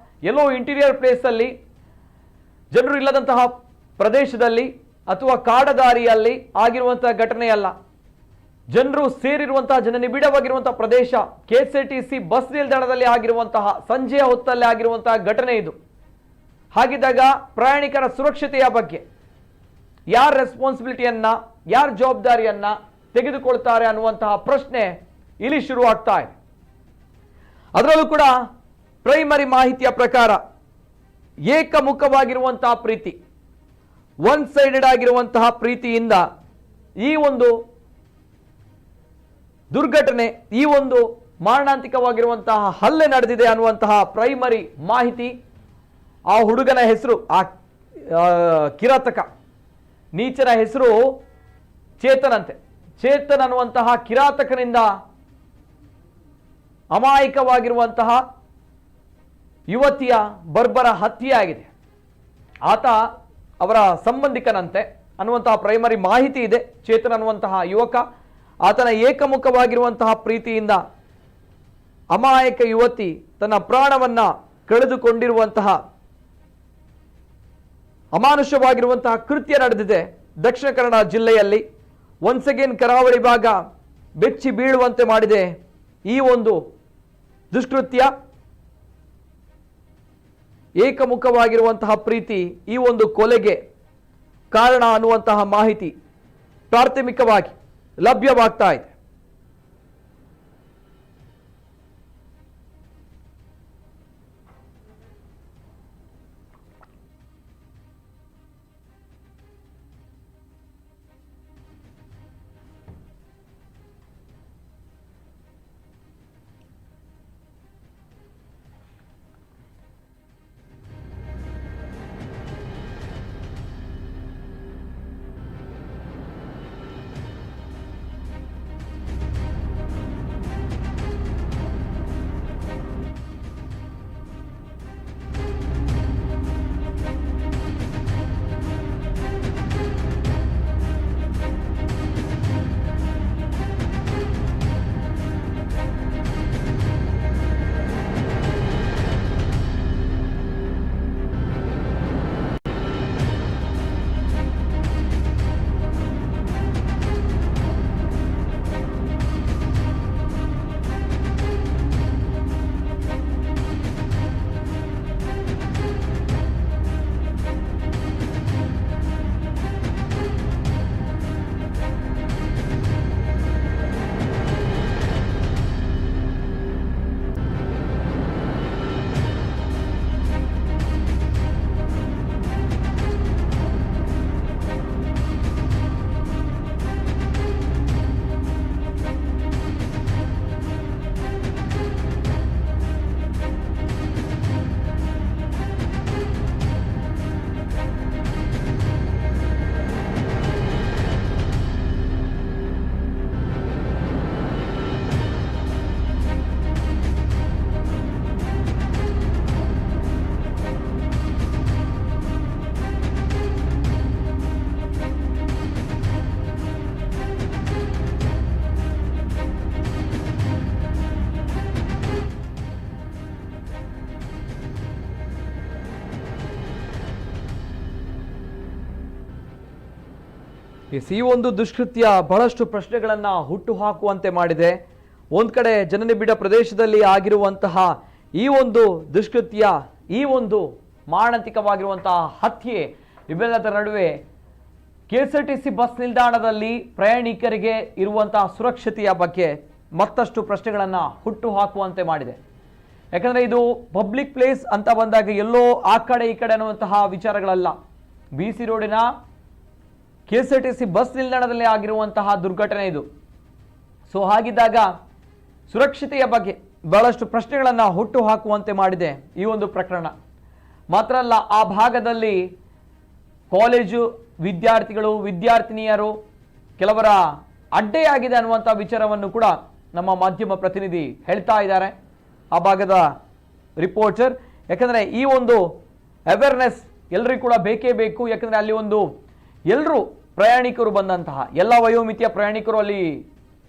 Speaker 1: ಎಲ್ಲೋ ಇಂಟೀರಿಯರ್ ಪ್ಲೇಸ್ ಅಲ್ಲಿ, ಜನರು ಇಲ್ಲದಂತಹ ಪ್ರದೇಶದಲ್ಲಿ ಅಥವಾ ಕಾಡದಾರಿಯಲ್ಲಿ ಆಗಿರುವಂತಹ ಘಟನೆಯಲ್ಲ, ಜನರು ಸೇರಿರುವಂತಹ ಜನನಿಬಿಡವಾಗಿರುವಂತಹ ಪ್ರದೇಶ KSRTC ಬಸ್ ನಿಲ್ದಾಣದಲ್ಲಿ ಆಗಿರುವಂತಹ ಸಂಜೆಯ ಹೊತ್ತಲ್ಲಿ ಆಗಿರುವಂತಹ ಘಟನೆ ಇದು. ಹಾಗಿದ್ದಾಗ ಪ್ರಯಾಣಿಕರ ಸುರಕ್ಷತೆಯ ಬಗ್ಗೆ ಯಾರ ರೆಸ್ಪಾನ್ಸಿಬಿಲಿಟಿಯನ್ನ, ಯಾರ ಜವಾಬ್ದಾರಿಯನ್ನ ತೆಗೆದುಕೊಳ್ತಾರೆ ಅನ್ನುವಂತಹ ಪ್ರಶ್ನೆ ಇಲ್ಲಿ ಶುರುವಾಗ್ತಾ ಇದೆ. ಅದರಲ್ಲೂ ಕೂಡ ಪ್ರೈಮರಿ ಮಾಹಿತಿಯ ಪ್ರಕಾರ ಏಕಮುಖವಾಗಿರುವಂತಹ ಪ್ರೀತಿ, ಒನ್ ಸೈಡೆಡ್ ಆಗಿರುವಂತಹ ಪ್ರೀತಿಯಿಂದ ಈ ಒಂದು ದುರ್ಘಟನೆ, ಈ ಒಂದು ಮಾರಣಾಂತಿಕವಾಗಿರುವಂತಹ ಹಲ್ಲೆ ನಡೆದಿದೆ ಅನ್ನುವಂತಹ ಪ್ರೈಮರಿ ಮಾಹಿತಿ. ಆ ಹುಡುಗನ ಹೆಸರು, ಆ ಕಿರಾತಕ ನೀಚನ ಹೆಸರು ಚೇತನ್ ಅಂತೆ. ಚೇತನ್ ಅನ್ನುವಂತಹ ಕಿರಾತಕನಿಂದ ಅಮಾಯಕವಾಗಿರುವಂತಹ ಯುವತಿಯ ಬರ್ಬರ ಹತ್ಯೆ ಆಗಿದೆ. ಆತ ಅವರ ಸಂಬಂಧಿಕನಂತೆ ಅನ್ನುವಂತಹ ಪ್ರೈಮರಿ ಮಾಹಿತಿ ಇದೆ. ಚೇತನ್ ಅನ್ನುವಂತಹ ಯುವಕ, ಆತನ ಏಕಮುಖವಾಗಿರುವಂತಹ ಪ್ರೀತಿಯಿಂದ ಅಮಾಯಕ ಯುವತಿ ತನ್ನ ಪ್ರಾಣವನ್ನ ಕಳೆದುಕೊಂಡಿರುವಂತಹ ಅಮಾನುಷವಾಗಿರುವಂತಹ ಕೃತ್ಯ ನಡೆದಿದೆ ದಕ್ಷಿಣ ಕನ್ನಡ ಜಿಲ್ಲೆಯಲ್ಲಿ. ಒನ್ಸ್ ಅಗೇನ್ ಕರಾವಳಿ ಭಾಗ ಬೆಚ್ಚಿ ಬೀಳುವಂತೆ ಮಾಡಿದೆ ಈ ಒಂದು ದುಷ್ಕೃತ್ಯ. ಏಕಮುಖವಾಗಿರುವಂತಹ ಪ್ರೀತಿ ಈ ಒಂದು ಕೊಲೆಗೆ ಕಾರಣ ಅನ್ನುವಂತಹ ಮಾಹಿತಿ ಪ್ರಾಥಮಿಕವಾಗಿ ಲಭ್ಯವಾಗ್ತಾ ಇದೆ. ಈ ಒಂದು ದುಷ್ಕೃತ್ಯ ಬಹಳಷ್ಟು ಪ್ರಶ್ನೆಗಳನ್ನ ಹುಟ್ಟು ಹಾಕುವಂತೆ ಮಾಡಿದೆ. ಒಂದ್ ಕಡೆ ಜನನಿಬಿಡ ಪ್ರದೇಶದಲ್ಲಿ ಆಗಿರುವಂತಹ ಈ ಒಂದು ದುಷ್ಕೃತ್ಯ, ಈ ಒಂದು ಮಾರಣಾಂತಿಕವಾಗಿರುವಂತಹ ಹತ್ಯೆ, ಇವೆಲ್ಲದರ ನಡುವೆ KSRTC ಬಸ್ ನಿಲ್ದಾಣದಲ್ಲಿ ಪ್ರಯಾಣಿಕರಿಗೆ ಇರುವಂತಹ ಸುರಕ್ಷತೆಯ ಬಗ್ಗೆ ಮತ್ತಷ್ಟು ಪ್ರಶ್ನೆಗಳನ್ನ ಹುಟ್ಟು ಹಾಕುವಂತೆ ಮಾಡಿದೆ. ಯಾಕಂದ್ರೆ ಇದು ಪಬ್ಲಿಕ್ ಪ್ಲೇಸ್ ಅಂತ ಬಂದಾಗ ಎಲ್ಲೋ ಆ ಕಡೆ ಈ ಕಡೆ ಅನ್ನುವಂತಹ ವಿಚಾರಗಳಲ್ಲ. BC ರೋಡಿನ KSRTC ಬಸ್ ನಿಲ್ದಾಣದಲ್ಲಿ ಆಗಿರುವಂತಹ ದುರ್ಘಟನೆ ಇದು. ಸೊ ಹಾಗಿದ್ದಾಗ ಸುರಕ್ಷತೆಯ ಬಗ್ಗೆ ಬಹಳಷ್ಟು ಪ್ರಶ್ನೆಗಳನ್ನ ಹುಟ್ಟು ಹಾಕುವಂತೆ ಮಾಡಿದೆ ಈ ಒಂದು ಪ್ರಕರಣ. ಮಾತ್ರ ಅಲ್ಲ, ಆ ಭಾಗದಲ್ಲಿ ಕಾಲೇಜು ವಿದ್ಯಾರ್ಥಿಗಳು, ವಿದ್ಯಾರ್ಥಿನಿಯರು ಕೆಲವರ ಅಡ್ಡೆಯಾಗಿದೆ ಅನ್ನುವಂಥ ವಿಚಾರವನ್ನು ಕೂಡ ನಮ್ಮ ಮಾಧ್ಯಮ ಪ್ರತಿನಿಧಿ ಹೇಳ್ತಾ ಇದ್ದಾರೆ, ಆ ಭಾಗದ ರಿಪೋರ್ಟರ್. ಯಾಕಂದರೆ ಈ ಒಂದು ಅವೇರ್ನೆಸ್ ಎಲ್ಲರಿಗೂ ಕೂಡ ಬೇಕೇ ಬೇಕು. ಯಾಕಂದರೆ ಅಲ್ಲಿ ಒಂದು ಎಲ್ಲರೂ ಪ್ರಯಾಣಿಕರು ಬಂದಂತಹ ಎಲ್ಲ ವಯೋಮಿತಿಯ ಪ್ರಯಾಣಿಕರು ಅಲ್ಲಿ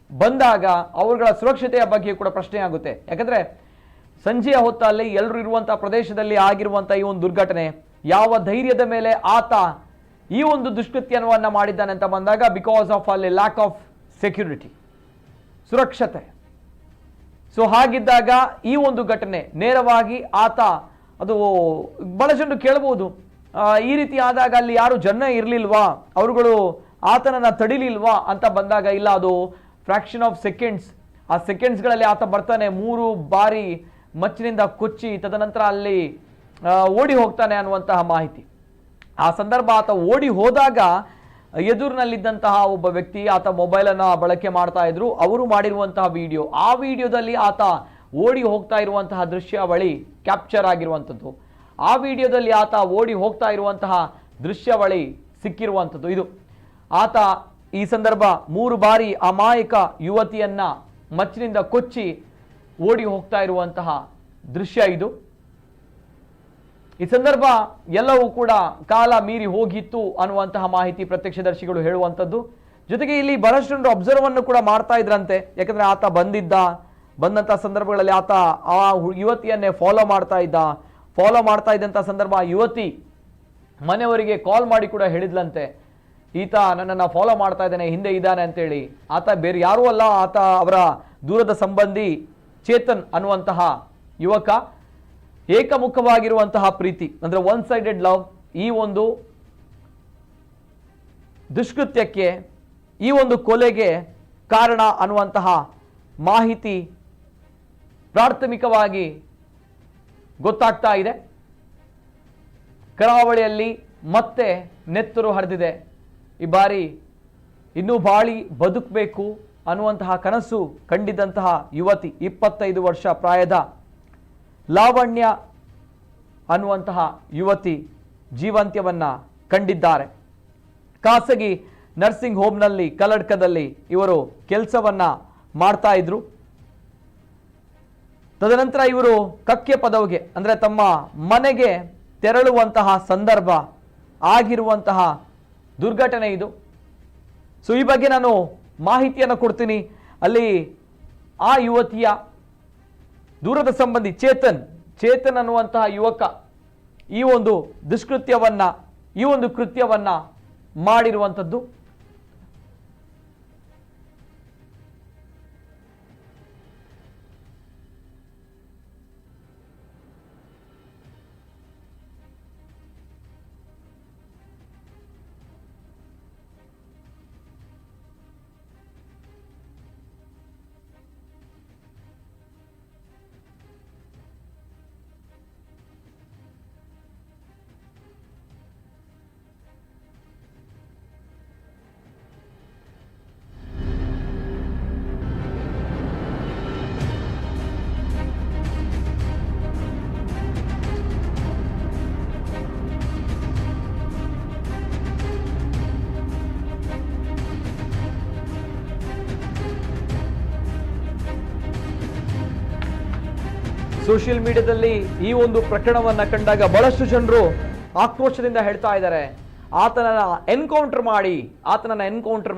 Speaker 1: ಬಂದಾಗ ಅವರುಗಳ ಸುರಕ್ಷತೆಯ ಬಗ್ಗೆ ಕೂಡ ಪ್ರಶ್ನೆ ಆಗುತ್ತೆ. ಯಾಕಂದರೆ ಸಂಜೆಯ ಹೊತ್ತಲ್ಲಿ ಎಲ್ಲರೂ ಇರುವಂತಹ ಪ್ರದೇಶದಲ್ಲಿ ಆಗಿರುವಂಥ ಈ ಒಂದು ದುರ್ಘಟನೆ, ಯಾವ ಧೈರ್ಯದ ಮೇಲೆ ಆತ ಈ ಒಂದು ದುಷ್ಕೃತ್ಯವನ್ನ ಮಾಡಿದ್ದಾನೆ ಅಂತ ಬಂದಾಗ, ಬಿಕಾಸ್ ಆಫ್ ಅಲ್ಲಿ ಲ್ಯಾಕ್ ಆಫ್ ಸೆಕ್ಯೂರಿಟಿ, ಸುರಕ್ಷತೆ. ಸೊ ಹಾಗಿದ್ದಾಗ ಈ ಒಂದು ಘಟನೆ ನೇರವಾಗಿ ಆತ, ಅದು ಬಹಳ ಜನರು ಕೇಳಬಹುದು, ಈ ರೀತಿ ಆದಾಗ ಅಲ್ಲಿ ಯಾರು ಜನ ಇರಲಿಲ್ವಾ, ಅವರುಗಳು ಆತನನ್ನ ತಡಿಲಿಲ್ವಾ ಅಂತ ಬಂದಾಗ, ಇಲ್ಲ, ಅದು ಫ್ರಾಕ್ಷನ್ ಆಫ್ ಸೆಕೆಂಡ್ಸ್. ಆ ಸೆಕೆಂಡ್ಸ್ಗಳಲ್ಲಿ ಆತ ಬರ್ತಾನೆ, 3 ಬಾರಿ ಮಚ್ಚಿನಿಂದ ಕೊಚ್ಚಿ ತದನಂತರ ಅಲ್ಲಿ ಓಡಿ ಹೋಗ್ತಾನೆ ಅನ್ನುವಂತಹ ಮಾಹಿತಿ. ಆ ಸಂದರ್ಭ ಆತ ಓಡಿ ಹೋದಾಗ ಎದುರಿನಲ್ಲಿದ್ದಂತಹ ಒಬ್ಬ ವ್ಯಕ್ತಿ, ಆತ ಮೊಬೈಲನ್ನು ಬಳಕೆ ಮಾಡ್ತಾ ಇದ್ರು, ಅವರು ಮಾಡಿರುವಂತಹ ವಿಡಿಯೋ, ಆ ವಿಡಿಯೋದಲ್ಲಿ ಆತ ಓಡಿ ಹೋಗ್ತಾ ಇರುವಂತಹ ದೃಶ್ಯಾವಳಿ ಕ್ಯಾಪ್ಚರ್ ಆಗಿರುವಂಥದ್ದು. ಆ ವಿಡಿಯೋದಲ್ಲಿ ಆತ ಓಡಿ ಹೋಗ್ತಾ ಇರುವಂತಹ ದೃಶ್ಯಾವಳಿ ಸಿಕ್ಕಿರುವಂಥದ್ದು ಇದು. ಆತ ಈ ಸಂದರ್ಭ 3 ಬಾರಿ ಅಮಾಯಕ ಯುವತಿಯನ್ನ ಮಚ್ಚಿನಿಂದ ಕೊಚ್ಚಿ ಓಡಿ ಹೋಗ್ತಾ ಇರುವಂತಹ ದೃಶ್ಯ ಇದು. ಈ ಸಂದರ್ಭ ಎಲ್ಲವೂ ಕೂಡ ಕಾಲ ಮೀರಿ ಹೋಗಿತ್ತು ಅನ್ನುವಂತಹ ಮಾಹಿತಿ ಪ್ರತ್ಯಕ್ಷದರ್ಶಿಗಳು ಹೇಳುವಂಥದ್ದು. ಜೊತೆಗೆ ಇಲ್ಲಿ ಬಹಳಷ್ಟು ಜನರು ಅಬ್ಸರ್ವ್ ಅನ್ನು ಕೂಡ ಮಾಡ್ತಾ ಇದ್ರಂತೆ. ಯಾಕಂದ್ರೆ ಆತ ಬಂದಂತಹ ಸಂದರ್ಭಗಳಲ್ಲಿ ಆತ ಆ ಯುವತಿಯನ್ನೇ ಫಾಲೋ ಮಾಡ್ತಾ ಇದ್ದಂಥ ಸಂದರ್ಭ ಆ ಯುವತಿ ಮನೆಯವರಿಗೆ ಕಾಲ್ ಮಾಡಿ ಕೂಡ ಹೇಳಿದ್ಲಂತೆ, ಈತ ನನ್ನನ್ನು ಫಾಲೋ ಮಾಡ್ತಾ ಇದ್ದಾನೆ, ಹಿಂದೆ ಇದ್ದಾನೆ ಅಂತೇಳಿ. ಆತ ಬೇರೆ ಯಾರೂ ಅಲ್ಲ, ಆತ ಅವರ ದೂರದ ಸಂಬಂಧಿ ಚೇತನ್ ಅನ್ನುವಂತಹ ಯುವಕ. ಏಕಮುಖವಾಗಿರುವಂತಹ ಪ್ರೀತಿ, ಅಂದ್ರೆ ಒನ್ ಸೈಡೆಡ್ ಲವ್, ಈ ಒಂದು ದುಷ್ಕೃತ್ಯಕ್ಕೆ, ಈ ಒಂದು ಕೊಲೆಗೆ ಕಾರಣ ಅನ್ನುವಂತಹ ಮಾಹಿತಿ ಪ್ರಾಥಮಿಕವಾಗಿ ಗೊತ್ತಾಗ್ತಾ ಇದೆ. ಕರಾವಳಿಯಲ್ಲಿ ಮತ್ತೆ ನೆತ್ತರು ಹರಿದಿದೆ. ಈ ಬಾರಿ ಇನ್ನೂ ಬಾಳಿ ಬದುಕಬೇಕು ಅನ್ನುವಂತಹ ಕನಸು ಕಂಡಿದ್ದಂತಹ ಯುವತಿ, 25 ವರ್ಷ ಪ್ರಾಯದ ಲಾವಣ್ಯ ಅನ್ನುವಂತಹ ಯುವತಿ ಜೀವಂತ್ಯವನ್ನ ಕಂಡಿದ್ದಾರೆ. ಖಾಸಗಿ ನರ್ಸಿಂಗ್ ಹೋಮ್ನಲ್ಲಿ ಕಲ್ಲಡ್ಕದಲ್ಲಿ ಇವರು ಕೆಲಸವನ್ನ ಮಾಡ್ತಾ ಇದ್ರು. ತದನಂತರ ಇವರು ಕಕ್ಕೆ ಪದವಿಗೆ, ಅಂದ್ರೆ ತಮ್ಮ ಮನೆಗೆ ತೆರಳುವಂತಹ ಸಂದರ್ಭ ಆಗಿರುವಂತಹ ದುರ್ಘಟನೆ ಇದು. ಸೊ ಈ ಬಗ್ಗೆ ನಾನು ಮಾಹಿತಿಯನ್ನು ಕೊಡ್ತೀನಿ. ಅಲ್ಲಿ ಆ ಯುವತಿಯ ದೂರದ ಸಂಬಂಧಿ ಚೇತನ್ ಅನ್ನುವಂತಹ ಯುವಕ ಈ ಒಂದು ದುಷ್ಕೃತ್ಯವನ್ನ, ಈ ಒಂದು ಕೃತ್ಯವನ್ನ ಮಾಡಿರುವಂಥದ್ದು. ಸೋಷಿಯಲ್ ಮೀಡಿಯಾದಲ್ಲಿ ಈ ಒಂದು ಪ್ರಕರಣವನ್ನ ಕಂಡಾಗ ಬಹಳಷ್ಟು ಜನರು ಆಕ್ರೋಶದಿಂದ ಹೇಳ್ತಾ ಇದ್ದಾರೆ, ಆತನನ್ನ ಎನ್ಕೌಂಟರ್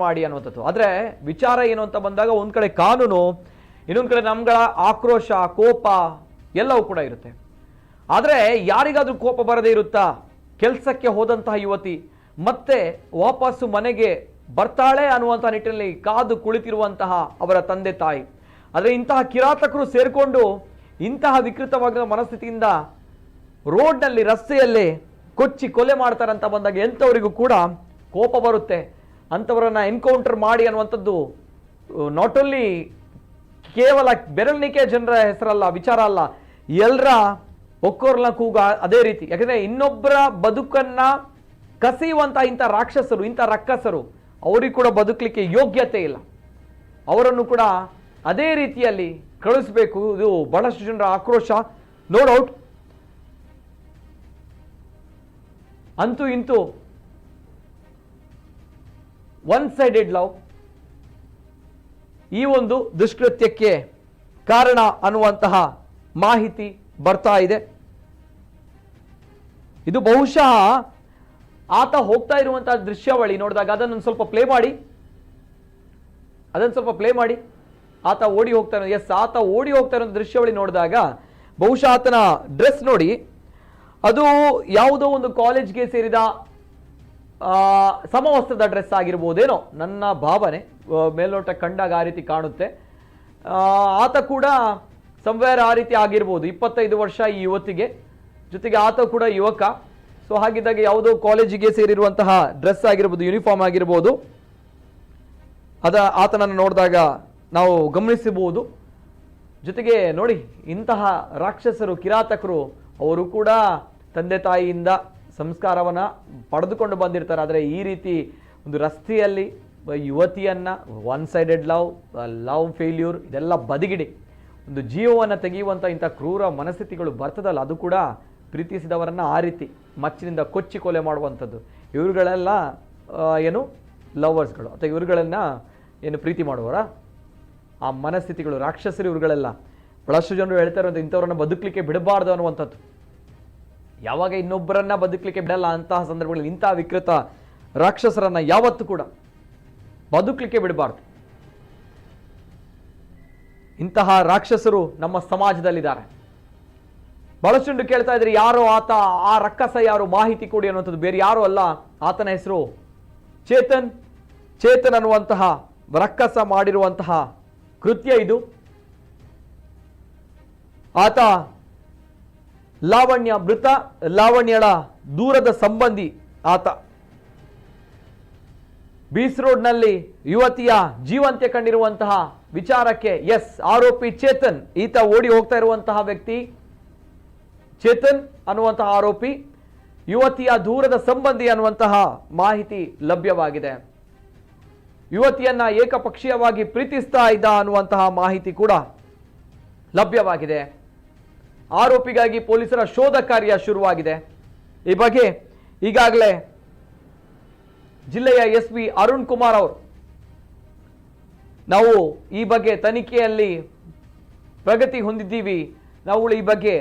Speaker 1: ಮಾಡಿ ಅನ್ನುವಂಥದ್ದು. ಆದ್ರೆ ವಿಚಾರ ಏನು ಅಂತ ಬಂದಾಗ, ಒಂದ್ ಕಡೆ ಕಾನೂನು, ಇನ್ನೊಂದ್ ಕಡೆ ನಮ್ಗಳ ಆಕ್ರೋಶ, ಕೋಪ ಎಲ್ಲವೂ ಕೂಡ ಇರುತ್ತೆ. ಆದ್ರೆ ಯಾರಿಗಾದ್ರೂ ಕೋಪ ಬರದೇ ಇರುತ್ತಾ? ಕೆಲಸಕ್ಕೆ ಹೋದಂತಹ ಯುವತಿ ಮತ್ತೆ ವಾಪಸ್ಸು ಮನೆಗೆ ಬರ್ತಾಳೆ ಅನ್ನುವಂಥ ನಿಟ್ಟಿನಲ್ಲಿ ಕಾದು ಕುಳಿತಿರುವಂತಹ ಅವರ ತಂದೆ ತಾಯಿ. ಆದರೆ ಇಂತಹ ಕಿರಾತಕರು ಸೇರಿಕೊಂಡು ಇಂತಹ ವಿಕೃತವಾಗಿರುವ ಮನಸ್ಥಿತಿಯಿಂದ ರೋಡ್ನಲ್ಲಿ ರಸ್ತೆಯಲ್ಲೇ ಕೊಚ್ಚಿ ಕೊಲೆ ಮಾಡ್ತಾರಂತ ಬಂದಾಗ ಎಂಥವರಿಗೂ ಕೂಡ ಕೋಪ ಬರುತ್ತೆ. ಅಂಥವರನ್ನ ಎನ್ಕೌಂಟರ್ ಮಾಡಿ ಅನ್ನುವಂಥದ್ದು ನಾಟ್ ಓನ್ಲಿ ಕೇವಲ ಬೆರಳಿಕೆ ಜನರ ಹೆಸರಲ್ಲ, ವಿಚಾರ ಅಲ್ಲ, ಎಲ್ಲರ ಒಕ್ಕೋರ್ಲ ಕೂಗ ಅದೇ ರೀತಿ. ಯಾಕಂದ್ರೆ ಇನ್ನೊಬ್ಬರ ಬದುಕನ್ನ ಕಸಿಯುವಂತ ಇಂಥ ರಾಕ್ಷಸರು, ಇಂಥ ರಕ್ಕಸರು, ಅವರಿಗೂ ಕೂಡ ಬದುಕಲಿಕ್ಕೆ ಯೋಗ್ಯತೆ ಇಲ್ಲ. ಅವರನ್ನು ಕೂಡ ಅದೇ ರೀತಿಯಲ್ಲಿ ಕಳಿಸ್ಬೇಕು. ಇದು ಬಹಳಷ್ಟು ಜನರ ಆಕ್ರೋಶ, ನೋ ಡೌಟ್. ಅಂತೂ ಇಂತೂ ಒನ್ ಸೈಡೆಡ್ ಲವ್ ಈ ಒಂದು ದುಷ್ಕೃತ್ಯಕ್ಕೆ ಕಾರಣ ಅನ್ನುವಂತಹ ಮಾಹಿತಿ ಬರ್ತಾ ಇದೆ. ಇದು ಬಹುಶಃ ಆತ ಹೋಗ್ತಾ ಇರುವಂತಹ ದೃಶ್ಯಾವಳಿ ನೋಡಿದಾಗ ಅದನ್ನು ಸ್ವಲ್ಪ ಪ್ಲೇ ಮಾಡಿ, ಆತ ಓಡಿ ಹೋಗ್ತಾ ಇರೋ, ಆತ ಓಡಿ ಹೋಗ್ತಾ ಇರೋ ದೃಶ್ಯಾವಳಿ ನೋಡಿದಾಗ ಬಹುಶಃ ಆತನ ಡ್ರೆಸ್ ನೋಡಿ, ಅದು ಯಾವುದೋ ಒಂದು ಕಾಲೇಜ್ಗೆ ಸೇರಿದ ಸಮವಸ್ತ್ರದ ಡ್ರೆಸ್ ಆಗಿರ್ಬೋದೇನೋ, ನನ್ನ ಭಾವನೆ ಮೇಲ್ನೋಟ ಕಂಡಾಗ ಆ ರೀತಿ ಕಾಣುತ್ತೆ. ಆತ ಕೂಡ ಸಂವೇರ್ ಆ ರೀತಿ ಆಗಿರ್ಬೋದು. 25 ವರ್ಷ ಈ ಯುವತಿಗೆ, ಜೊತೆಗೆ ಆತ ಕೂಡ ಯುವಕ. ಸೊ ಹಾಗಿದ್ದಾಗ ಯಾವುದೋ ಕಾಲೇಜಿಗೆ ಸೇರಿರುವಂತಹ ಡ್ರೆಸ್ ಆಗಿರ್ಬೋದು, ಯೂನಿಫಾರ್ಮ್ ಆಗಿರ್ಬೋದು, ಆತನನ್ನು ನೋಡಿದಾಗ ನಾವು ಗಮನಿಸಬಹುದು. ಜೊತೆಗೆ ನೋಡಿ, ಇಂತಹ ರಾಕ್ಷಸರು, ಕಿರಾತಕರು, ಅವರು ಕೂಡ ತಂದೆ ತಾಯಿಯಿಂದ ಸಂಸ್ಕಾರವನ್ನ ಪಡೆದುಕೊಂಡು ಬಂದಿರ್ತಾರೆ. ಆದರೆ ಈ ರೀತಿ ಒಂದು ರಸ್ತೆಯಲ್ಲಿ ಯುವತಿಯನ್ನ ಒನ್ ಸೈಡೆಡ್ ಲವ್ ಫೇಲ್ಯೂರ್ ಇದೆಲ್ಲ ಬದಿಗಿಡಿ ಒಂದು ಜೀವವನ್ನು ತೆಗೆಯುವಂಥ ಇಂಥ ಕ್ರೂರ ಮನಸ್ಥಿತಿಗಳು ಬರ್ತದಲ್ಲ, ಅದು ಕೂಡ ಪ್ರೀತಿಸಿದವರನ್ನ ಆ ರೀತಿ ಮಚ್ಚಿನಿಂದ ಕೊಚ್ಚಿ ಕೊಲೆ ಮಾಡುವಂಥದ್ದು. ಇವರುಗಳೆಲ್ಲ ಏನು ಲವರ್ಸ್ಗಳು ಅಥವಾ ಇವರುಗಳನ್ನ ಏನು ಪ್ರೀತಿ ಮಾಡುವವರ ಆ ಮನಸ್ಥಿತಿಗಳು, ರಾಕ್ಷಸರು ಇವರುಗಳೆಲ್ಲ. ಬಹಳಷ್ಟು ಜನರು ಹೇಳ್ತಾ ಇರುವಂಥ ಇಂಥವ್ರನ್ನ ಬದುಕಲಿಕ್ಕೆ ಬಿಡಬಾರ್ದು ಅನ್ನುವಂಥದ್ದು. ಯಾವಾಗ ಇನ್ನೊಬ್ಬರನ್ನ ಬದುಕಲಿಕ್ಕೆ ಬಿಡಲ್ಲ ಅಂತಹ ಸಂದರ್ಭಗಳಲ್ಲಿ ಇಂತಹ ವಿಕೃತ ರಾಕ್ಷಸರನ್ನ ಯಾವತ್ತೂ ಕೂಡ ಬದುಕಲಿಕ್ಕೆ ಬಿಡಬಾರ್ದು. ಇಂತಹ ರಾಕ್ಷಸರು ನಮ್ಮ ಸಮಾಜದಲ್ಲಿದ್ದಾರೆ. ಬಹಳಷ್ಟು ಜನರು ಕೇಳ್ತಾ ಇದ್ರೆ ಯಾರೋ ಆತ, ಆ ರಕ್ಕಸ ಯಾರು, ಮಾಹಿತಿ ಕೊಡಿ ಅನ್ನುವಂಥದ್ದು. ಬೇರೆ ಯಾರು ಅಲ್ಲ, ಆತನ ಹೆಸರು ಚೇತನ್ ಅನ್ನುವಂತಹ ರಕ್ಕಸ ಮಾಡಿರುವಂತಹ ಕೃತ್ಯ ಇದು. ಆತ ಮೃತ ಲಾವಣ್ಯಳ ದೂರದ ಸಂಬಂಧಿ ಆತ. ಬೀಚ್ ರೋಡ್ನಲ್ಲಿ ಯುವತಿಯ ಜೀವಂತ್ಯ ಕಂಡಿರುವಂತಹ ವಿಚಾರಕ್ಕೆ ಆರೋಪಿ ಚೇತನ್, ಈತ ಓಡಿ ಹೋಗ್ತಾ ಇರುವಂತಹ ವ್ಯಕ್ತಿ ಚೇತನ್ ಅನ್ನುವಂತಹ ಆರೋಪಿ ಯುವತಿಯ ದೂರದ ಸಂಬಂಧಿ ಅನ್ನುವಂತಹ ಮಾಹಿತಿ ಲಭ್ಯವಾಗಿದೆ. ಯುವತಿಯನ್ನ ಏಕಪಕ್ಷೀಯವಾಗಿ ಪ್ರೀತಿಸ್ತಾ ಇದ್ದ ಅನ್ನುವಂತಹ ಮಾಹಿತಿ ಕೂಡ ಲಭ್ಯವಾಗಿದೆ. ಆರೋಪಿಗಾಗಿ ಪೊಲೀಸರ ಶೋಧ ಕಾರ್ಯ ಶುರುವಾಗಿದೆ. ಈ ಬಗ್ಗೆ ಈಗಾಗಲೇ ಜಿಲ್ಲೆಯ SP ಅರುಣ್ ಕುಮಾರ್ ಅವರು, ನಾವು ಈ ಬಗ್ಗೆ ತನಿಖೆಯಲ್ಲಿ ಪ್ರಗತಿ ಹೊಂದಿದ್ದೀವಿ, ನಾವು ಈ ಬಗ್ಗೆ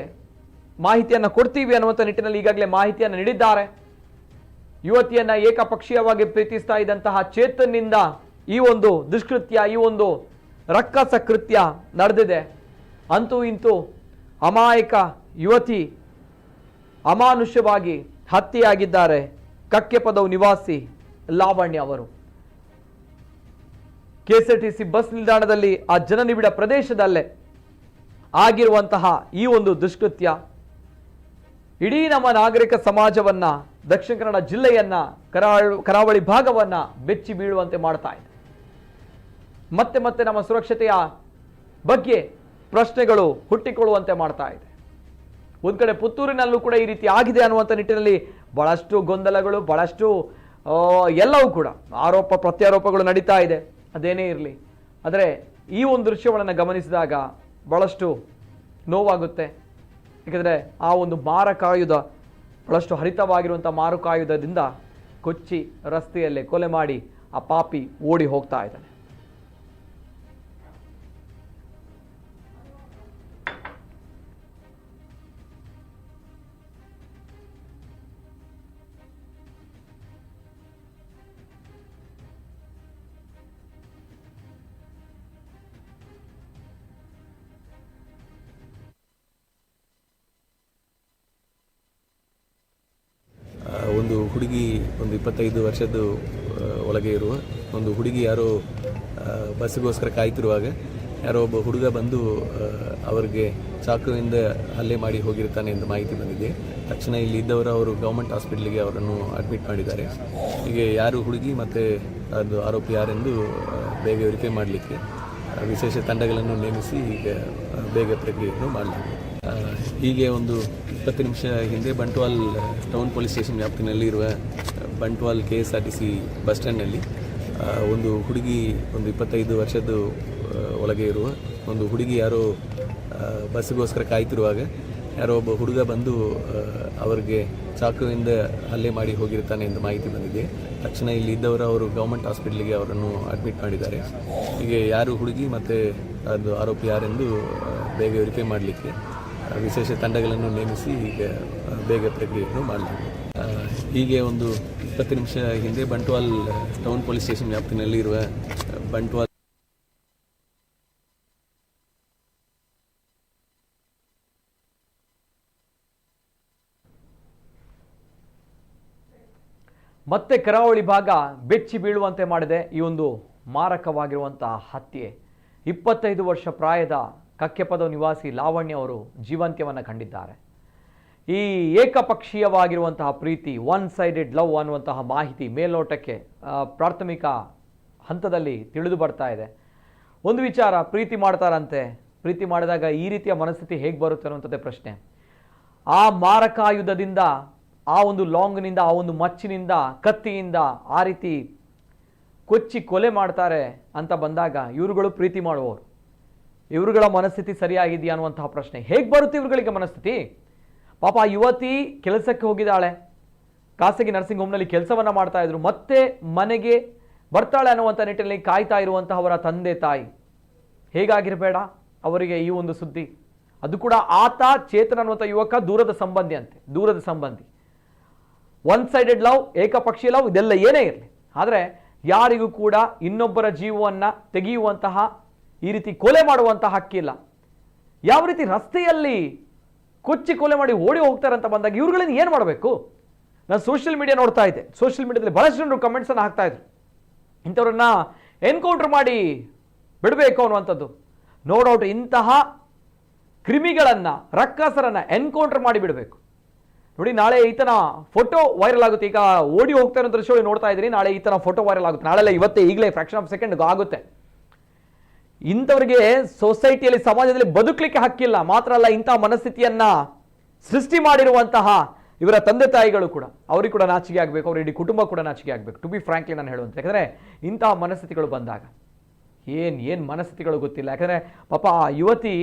Speaker 1: ಮಾಹಿತಿಯನ್ನು ಕೊಡ್ತೀವಿ ಅನ್ನುವಂಥ ನಿಟ್ಟಿನಲ್ಲಿ ಈಗಾಗಲೇ ಮಾಹಿತಿಯನ್ನು ನೀಡಿದ್ದಾರೆ. ಯುವತಿಯನ್ನ ಏಕಪಕ್ಷೀಯವಾಗಿ ಪ್ರೀತಿಸ್ತಾ ಇದ್ದಂತಹ ಚೇತನ್ನಿಂದ ಈ ಒಂದು ದುಷ್ಕೃತ್ಯ, ಈ ಒಂದು ರಕ್ಕಸ ಕೃತ್ಯ ನಡೆದಿದೆ. ಅಂತೂ ಇಂತೂ ಅಮಾಯಕ ಯುವತಿ ಅಮಾನುಷ್ಯವಾಗಿ ಹತ್ಯೆಯಾಗಿದ್ದಾರೆ. ಕಕ್ಕೆಪದವು ನಿವಾಸಿ ಲಾವಣ್ಯ ಅವರು KSRTC ಬಸ್ ನಿಲ್ದಾಣದಲ್ಲಿ, ಆ ಜನನಿಬಿಡ ಪ್ರದೇಶದಲ್ಲೇ ಆಗಿರುವಂತಹ ಈ ಒಂದು ದುಷ್ಕೃತ್ಯ ಇಡೀ ನಮ್ಮ ನಾಗರಿಕ ಸಮಾಜವನ್ನ, ದಕ್ಷಿಣ ಕನ್ನಡ ಜಿಲ್ಲೆಯನ್ನ, ಕರಾವಳಿ ಭಾಗವನ್ನ ಬೆಚ್ಚಿ ಬೀಳುವಂತೆ ಮಾಡ್ತಾ ಇದೆ. ಮತ್ತೆ ಮತ್ತೆ ನಮ್ಮ ಸುರಕ್ಷತೆಯ ಬಗ್ಗೆ ಪ್ರಶ್ನೆಗಳು ಹುಟ್ಟಿಕೊಳ್ಳುವಂತೆ ಮಾಡ್ತಾ ಇದೆ. ಒಂದ್ ಕಡೆ ಪುತ್ತೂರಿನಲ್ಲೂ ಕೂಡ ಈ ರೀತಿ ಆಗಿದೆ ಅನ್ನುವಂಥ ನಿಟ್ಟಿನಲ್ಲಿ ಬಹಳಷ್ಟು ಗೊಂದಲಗಳು, ಬಹಳಷ್ಟು ಎಲ್ಲವೂ ಕೂಡ ಆರೋಪ ಪ್ರತ್ಯಾರೋಪಗಳು ನಡೀತಾ ಇದೆ. ಅದೇನೇ ಇರಲಿ, ಆದರೆ ಈ ಒಂದು ದೃಶ್ಯಗಳನ್ನು ಗಮನಿಸಿದಾಗ ಬಹಳಷ್ಟು ನೋವಾಗುತ್ತೆ. ಯಾಕೆಂದರೆ ಆ ಒಂದು ಮಾರಕಾಯುಧ, ಬಹಳಷ್ಟು ಹರಿತವಾಗಿರುವಂಥ ಮಾರಕಾಯುಧದಿಂದ ಕೊಚ್ಚಿ ರಸ್ತೆಯಲ್ಲೇ ಕೊಲೆ ಮಾಡಿ ಆ ಪಾಪಿ ಓಡಿ ಹೋಗ್ತಾ ಇದ್ದಾನೆ.
Speaker 5: ಒಂದು ಹುಡುಗಿ, ಒಂದು 25 ವರ್ಷದ್ದು ಒಳಗೆ ಇರುವ ಒಂದು ಹುಡುಗಿ ಯಾರೋ ಬಸ್ಸಿಗೋಸ್ಕರ ಕಾಯ್ತಿರುವಾಗ ಯಾರೋ ಒಬ್ಬ ಹುಡುಗ ಬಂದು ಅವರಿಗೆ ಚಾಕುವಿಂದ ಹಲ್ಲೆ ಮಾಡಿ ಹೋಗಿರ್ತಾನೆ ಎಂದು ಮಾಹಿತಿ ಬಂದಿದೆ. ತಕ್ಷಣ ಇಲ್ಲಿ ಇದ್ದವರು ಅವರು ಗೌರ್ಮೆಂಟ್ ಹಾಸ್ಪಿಟ್ಲಿಗೆ ಅವರನ್ನು ಅಡ್ಮಿಟ್ ಮಾಡಿದ್ದಾರೆ. ಹೀಗೆ ಯಾರು ಹುಡುಗಿ ಮತ್ತು ಅದು ಆರೋಪಿ ಯಾರೆಂದು ಬೇಗ ವೆರಿಫೈ ಮಾಡಲಿಕ್ಕೆ ವಿಶೇಷ ತಂಡಗಳನ್ನು ನೇಮಿಸಿ ಈಗ ಬೇಗ ಪ್ರಕ್ರಿಯೆಯನ್ನು ಮಾಡಲಾಗಿದೆ. ಹೀಗೆ ಒಂದು 20 ನಿಮಿಷ ಹಿಂದೆ ಬಂಟ್ವಾಲ್ ಟೌನ್ ಪೊಲೀಸ್ ಸ್ಟೇಷನ್ ವ್ಯಾಪ್ತಿನಲ್ಲಿ ಇರುವ ಬಂಟ್ವಾಲ್ KSRTC ಬಸ್ ಸ್ಟ್ಯಾಂಡ್ನಲ್ಲಿ ಒಂದು ಹುಡುಗಿ, ಒಂದು 25 ವರ್ಷದ ಒಳಗೆ ಇರುವ ಒಂದು ಹುಡುಗಿ ಯಾರೋ ಬಸ್ಸಿಗೋಸ್ಕರ ಕಾಯ್ತಿರುವಾಗ ಯಾರೋ ಒಬ್ಬ ಹುಡುಗ ಬಂದು ಅವರಿಗೆ ಚಾಕುವಿಂದ ಹಲ್ಲೆ ಮಾಡಿ ಹೋಗಿರ್ತಾನೆ ಎಂದು ಮಾಹಿತಿ ಬಂದಿದೆ. ತಕ್ಷಣ ಇಲ್ಲಿ ಇದ್ದವರು ಅವರು ಗೌರ್ಮೆಂಟ್ ಹಾಸ್ಪಿಟ್ಲಿಗೆ ಅವರನ್ನು ಅಡ್ಮಿಟ್ ಮಾಡಿದ್ದಾರೆ. ಹೀಗೆ ಯಾರು ಹುಡುಗಿ ಮತ್ತು ಅದು ಆರೋಪಿ ಯಾರೆಂದು ಬೇಗ ವೆರಿಫೈ ಮಾಡಲಿಕ್ಕೆ ವಿಶೇಷ ತಂಡಗಳನ್ನು ನೇಮಿಸಿ ಈಗ ಬೇಗ ಪ್ರಕ್ರಿಯೆಯನ್ನು ಮಾಡಲಾಗಿದೆ. ಹೀಗೆ ಒಂದು 20 ನಿಮಿಷ ಹಿಂದೆ ಬಂಟ್ವಾಲ್ ಟೌನ್ ಪೊಲೀಸ್ ಸ್ಟೇಷನ್ ವ್ಯಾಪ್ತಿನಲ್ಲಿ ಇರುವ ಬಂಟ್ವಾಲ್
Speaker 1: ಮತ್ತೆ ಕರಾವಳಿ ಭಾಗ ಬೆಚ್ಚಿ ಬೀಳುವಂತೆ ಮಾಡಿದೆ ಈ ಒಂದು ಮಾರಕವಾಗಿರುವಂತಹ ಹತ್ಯೆ. 25 ವರ್ಷ ಪ್ರಾಯದ ಕಕ್ಕೆಪದ ನಿವಾಸಿ ಲಾವಣ್ಯ ಅವರು ಜೀವಂತ್ಯವನ್ನು ಕಂಡಿದ್ದಾರೆ. ಈ ಏಕಪಕ್ಷೀಯವಾಗಿರುವಂತಹ ಪ್ರೀತಿ, ಒನ್ ಸೈಡೆಡ್ ಲವ್ ಅನ್ನುವಂತಹ ಮಾಹಿತಿ ಮೇಲ್ನೋಟಕ್ಕೆ ಪ್ರಾಥಮಿಕ ಹಂತದಲ್ಲಿ ತಿಳಿದು ಬರ್ತಾ ಇದೆ. ಒಂದು ವಿಚಾರ, ಪ್ರೀತಿ ಮಾಡ್ತಾರಂತೆ, ಪ್ರೀತಿ ಮಾಡಿದಾಗ ಈ ರೀತಿಯ ಮನಸ್ಥಿತಿ ಹೇಗೆ ಬರುತ್ತೆ ಅನ್ನುವಂಥದ್ದೇ ಪ್ರಶ್ನೆ. ಆ ಮಾರಕಾಯುಧದಿಂದ, ಆ ಒಂದು ಲಾಂಗ್ನಿಂದ, ಆ ಒಂದು ಮಚ್ಚಿನಿಂದ, ಕತ್ತಿಯಿಂದ ಆ ರೀತಿ ಕೊಚ್ಚಿ ಕೊಲೆ ಮಾಡ್ತಾರೆ ಅಂತ ಬಂದಾಗ ಇವರುಗಳು ಪ್ರೀತಿ ಮಾಡುವವರು, ಇವರುಗಳ ಮನಸ್ಥಿತಿ ಸರಿಯಾಗಿದೆಯಾ ಅನ್ನುವಂತಹ ಪ್ರಶ್ನೆ ಹೇಗೆ ಬರುತ್ತೆ ಇವ್ರುಗಳಿಗೆ ಮನಸ್ಥಿತಿ? ಪಾಪ ಆ ಯುವತಿ ಕೆಲಸಕ್ಕೆ ಹೋಗಿದ್ದಾಳೆ, ಖಾಸಗಿ ನರ್ಸಿಂಗ್ ಹೋಮ್ನಲ್ಲಿ ಕೆಲಸವನ್ನು ಮಾಡ್ತಾ ಇದ್ರು, ಮತ್ತೆ ಮನೆಗೆ ಬರ್ತಾಳೆ ಅನ್ನುವಂಥ ನಿಟ್ಟಿನಲ್ಲಿ ಕಾಯ್ತಾ ಇರುವಂತಹ ಅವರ ತಂದೆ ತಾಯಿ ಹೇಗಾಗಿರಬೇಡ ಅವರಿಗೆ ಈ ಒಂದು ಸುದ್ದಿ. ಅದು ಕೂಡ ಆತ ಚೇತನ್ ಅನ್ನುವಂಥ ಯುವಕ ದೂರದ ಸಂಬಂಧಿ ಅಂತೆ, ದೂರದ ಸಂಬಂಧಿ. ಒನ್ ಸೈಡೆಡ್ ಲವ್, ಏಕಪಕ್ಷೀಯ ಲವ್, ಇದೆಲ್ಲ ಏನೇ ಇರಲಿ, ಆದರೆ ಯಾರಿಗೂ ಕೂಡ ಇನ್ನೊಬ್ಬರ ಜೀವವನ್ನು ತೆಗೆಯುವಂತಹ, ಈ ರೀತಿ ಕೊಲೆ ಮಾಡುವಂತಹ ಹಕ್ಕಿಲ್ಲ. ಯಾವ ರೀತಿ ರಸ್ತೆಯಲ್ಲಿ ಕೊಚ್ಚಿ ಕೊಲೆ ಮಾಡಿ ಓಡಿ ಹೋಗ್ತಾರೆ ಅಂತ ಬಂದಾಗ ಇವ್ರುಗಳಿಂದ ಏನು ಮಾಡಬೇಕು? ನಾನು ಸೋಷಿಯಲ್ ಮೀಡಿಯಾ ನೋಡ್ತಾ ಇದ್ದೆ, ಸೋಷಿಯಲ್ ಮೀಡಿಯಾದಲ್ಲಿ ಬಹಳಷ್ಟು ಜನರು ಕಮೆಂಟ್ಸನ್ನು ಹಾಕ್ತಾ ಇದ್ರು, ಇಂಥವ್ರನ್ನ ಎನ್ಕೌಂಟರ್ ಮಾಡಿ ಬಿಡಬೇಕು ಅನ್ನುವಂಥದ್ದು. ನೋ ಡೌಟ್ ಇಂತಹ ಕ್ರಿಮಿಗಳನ್ನು, ರಕ್ಕಸರನ್ನು ಎನ್ಕೌಂಟರ್ ಮಾಡಿ ಬಿಡಬೇಕು. ನೋಡಿ, ನಾಳೆ ಈತನ ಫೋಟೋ ವೈರಲ್ ಆಗುತ್ತೆ. ಈಗ ಓಡಿ ಹೋಗ್ತಾ ಇರೋ ದೃಶ್ಯಗಳು ನೋಡ್ತಾ ಇದ್ದೀನಿ, ನಾಳೆ ಈತನ ಫೋಟೋ ವೈರಲ್ ಆಗುತ್ತೆ, ನಾಳೆಲ್ಲ ಇವತ್ತೇ ಈಗಲೇ ಫ್ರಾಕ್ಷನ್ ಆಫ್ ಸೆಕೆಂಡ್ ಆಗುತ್ತೆ. ಇಂಥವ್ರಿಗೆ ಸೊಸೈಟಿಯಲ್ಲಿ, ಸಮಾಜದಲ್ಲಿ ಬದುಕಲಿಕ್ಕೆ ಹಕ್ಕಿಲ್ಲ. ಮಾತ್ರ ಅಲ್ಲ, ಇಂತಹ ಮನಸ್ಥಿತಿಯನ್ನ ಸೃಷ್ಟಿ ಮಾಡಿರುವಂತಹ ಇವರ ತಂದೆ ತಾಯಿಗಳು ಕೂಡ, ಅವ್ರಿಗೆ ಕೂಡ ನಾಚಿಕೆ ಆಗಬೇಕು, ಅವ್ರ ಇಡೀ ಕುಟುಂಬ ಕೂಡ ನಾಚಿಕೆ ಆಗಬೇಕು. ಟು ಬಿ ಫ್ರಾಂಕ್ಲಿ ನಾನು ಹೇಳುವಂತ, ಯಾಕಂದರೆ ಇಂತಹ ಮನಸ್ಥಿತಿಗಳು ಬಂದಾಗ ಏನು ಮನಸ್ಥಿತಿಗಳು ಗೊತ್ತಿಲ್ಲ. ಯಾಕಂದರೆ ಪಾಪ ಆ ಯುವತಿ,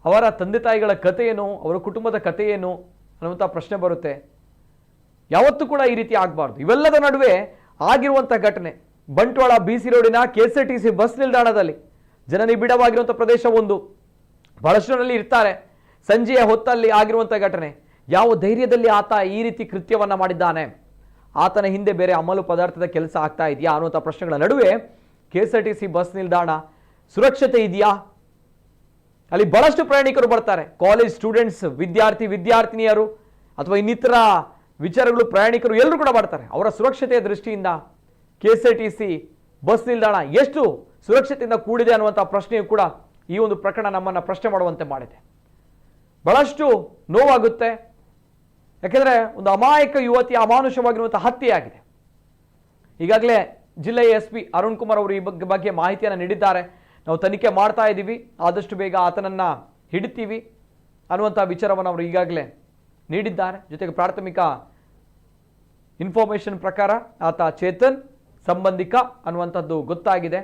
Speaker 1: ಅವರ ತಂದೆ ತಾಯಿಗಳ ಕಥೆ ಏನು, ಅವರ ಕುಟುಂಬದ ಕಥೆ ಏನು ಅನ್ನುವಂಥ ಪ್ರಶ್ನೆ ಬರುತ್ತೆ. ಯಾವತ್ತೂ ಕೂಡ ಈ ರೀತಿ ಆಗಬಾರ್ದು. ಇವೆಲ್ಲದ ನಡುವೆ ಆಗಿರುವಂಥ ಘಟನೆ ಬಂಟ್ವಾಳ BC ರೋಡಿನ KSRTC ಬಸ್ ನಿಲ್ದಾಣದಲ್ಲಿ, ಜನನಿಬಿಡವಾಗಿರುವಂಥ ಪ್ರದೇಶ ಒಂದು, ಬಹಳಷ್ಟು ಜನರಲ್ಲಿ ಇರ್ತಾರೆ. ಸಂಜೆಯ ಹೊತ್ತಲ್ಲಿ ಆಗಿರುವಂಥ ಘಟನೆ. ಯಾವ ಧೈರ್ಯದಲ್ಲಿ ಆತ ಈ ರೀತಿ ಕೃತ್ಯವನ್ನು ಮಾಡಿದ್ದಾನೆ? ಆತನ ಹಿಂದೆ ಬೇರೆ ಅಮಲು ಪದಾರ್ಥದ ಕೆಲಸ ಆಗ್ತಾ ಇದೆಯಾ ಅನ್ನುವಂಥ ಪ್ರಶ್ನೆಗಳ ನಡುವೆ KSRTC ಬಸ್ ನಿಲ್ದಾಣ ಸುರಕ್ಷತೆ ಇದೆಯಾ? ಅಲ್ಲಿ ಬಹಳಷ್ಟು ಪ್ರಯಾಣಿಕರು ಬರ್ತಾರೆ, ಕಾಲೇಜ್ ಸ್ಟೂಡೆಂಟ್ಸ್, ವಿದ್ಯಾರ್ಥಿನಿಯರು ಅಥವಾ ಇನ್ನಿತರ ವಿಚಾರಗಳು, ಪ್ರಯಾಣಿಕರು ಎಲ್ಲರೂ ಕೂಡ ಬರ್ತಾರೆ. ಅವರ ಸುರಕ್ಷತೆಯ ದೃಷ್ಟಿಯಿಂದ KSRTC ಬಸ್ ನಿಲ್ದಾಣ ಎಷ್ಟು ಸುರಕ್ಷತೆಯಿಂದ ಕೂಡಿದೆ ಅನ್ನುವಂಥ ಪ್ರಶ್ನೆಯು ಕೂಡ ಈ ಒಂದು ಪ್ರಕರಣ ನಮ್ಮನ್ನು ಪ್ರಶ್ನೆ ಮಾಡುವಂತೆ ಮಾಡಿದೆ. ಬಹಳಷ್ಟು ನೋವಾಗುತ್ತೆ. ಯಾಕೆಂದರೆ ಒಂದು ಅಮಾಯಕ ಯುವತಿಯ ಅಮಾನುಷವಾಗಿರುವಂಥ ಹತ್ಯೆಯಾಗಿದೆ. ಈಗಾಗಲೇ ಜಿಲ್ಲೆಯ SP ಅರುಣ್ ಕುಮಾರ್ ಅವರು ಈ ಬಗ್ಗೆ ಮಾಹಿತಿಯನ್ನು ನೀಡಿದ್ದಾರೆ. ನಾವು ತನಿಖೆ ಮಾಡ್ತಾ ಇದ್ದೀವಿ, ಆದಷ್ಟು ಬೇಗ ಆತನನ್ನು ಹಿಡಿತೀವಿ ಅನ್ನುವಂಥ ವಿಚಾರವನ್ನು ಅವರು ಈಗಾಗಲೇ ನೀಡಿದ್ದಾರೆ. ಜೊತೆಗೆ ಪ್ರಾಥಮಿಕ ಇನ್ಫಾರ್ಮೇಷನ್ ಪ್ರಕಾರ ಆತ ಚೇತನ್ ಸಂಬಂಧಿಕ ಅನ್ನುವಂಥದ್ದು ಗೊತ್ತಾಗಿದೆ.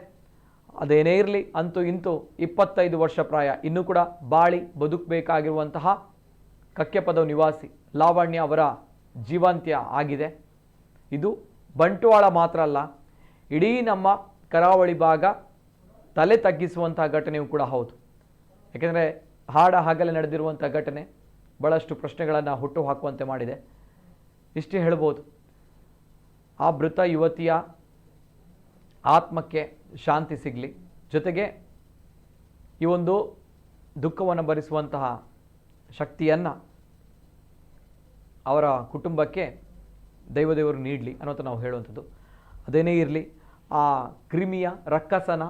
Speaker 1: ಅದೇನೇ ಇರಲಿ, ಅಂತೂ ಇಂತೂ 25 ವರ್ಷ ಪ್ರಾಯ, ಇನ್ನೂ ಕೂಡ ಬಾಳಿ ಬದುಕಬೇಕಾಗಿರುವಂತಹ ಕಕ್ಕೆಪದ ನಿವಾಸಿ ಲಾವಣ್ಯ ಅವರ ಜೀವಂತ್ಯ ಆಗಿದೆ. ಇದು ಬಂಟ್ವಾಳ ಮಾತ್ರ ಅಲ್ಲ, ಇಡೀ ನಮ್ಮ ಕರಾವಳಿ ಭಾಗ ತಲೆ ತಗ್ಗಿಸುವಂತಹ ಘಟನೆಯೂ ಕೂಡ ಹೌದು. ಯಾಕೆಂದರೆ ಹಾಡ ಹಗಲೇ ನಡೆದಿರುವಂಥ ಘಟನೆ ಭಾಳಷ್ಟು ಪ್ರಶ್ನೆಗಳನ್ನು ಹುಟ್ಟು ಹಾಕುವಂತೆ ಮಾಡಿದೆ. ಇಷ್ಟೇ ಹೇಳ್ಬೋದು, ಆ ಮೃತ ಯುವತಿಯ ಆತ್ಮಕ್ಕೆ ಶಾಂತಿ ಸಿಗಲಿ, ಜೊತೆಗೆ ಈ ಒಂದು ದುಃಖವನ್ನು ಭರಿಸುವಂತಹ ಶಕ್ತಿಯನ್ನು ಅವರ ಕುಟುಂಬಕ್ಕೆ ದೈವದೇವರು ನೀಡಲಿ ಅನ್ನೋದು ನಾವು ಹೇಳುವಂಥದ್ದು. ಅದೇನೇ ಇರಲಿ, ಆ ಕ್ರಿಮಿಯ ರಕ್ಕಸನ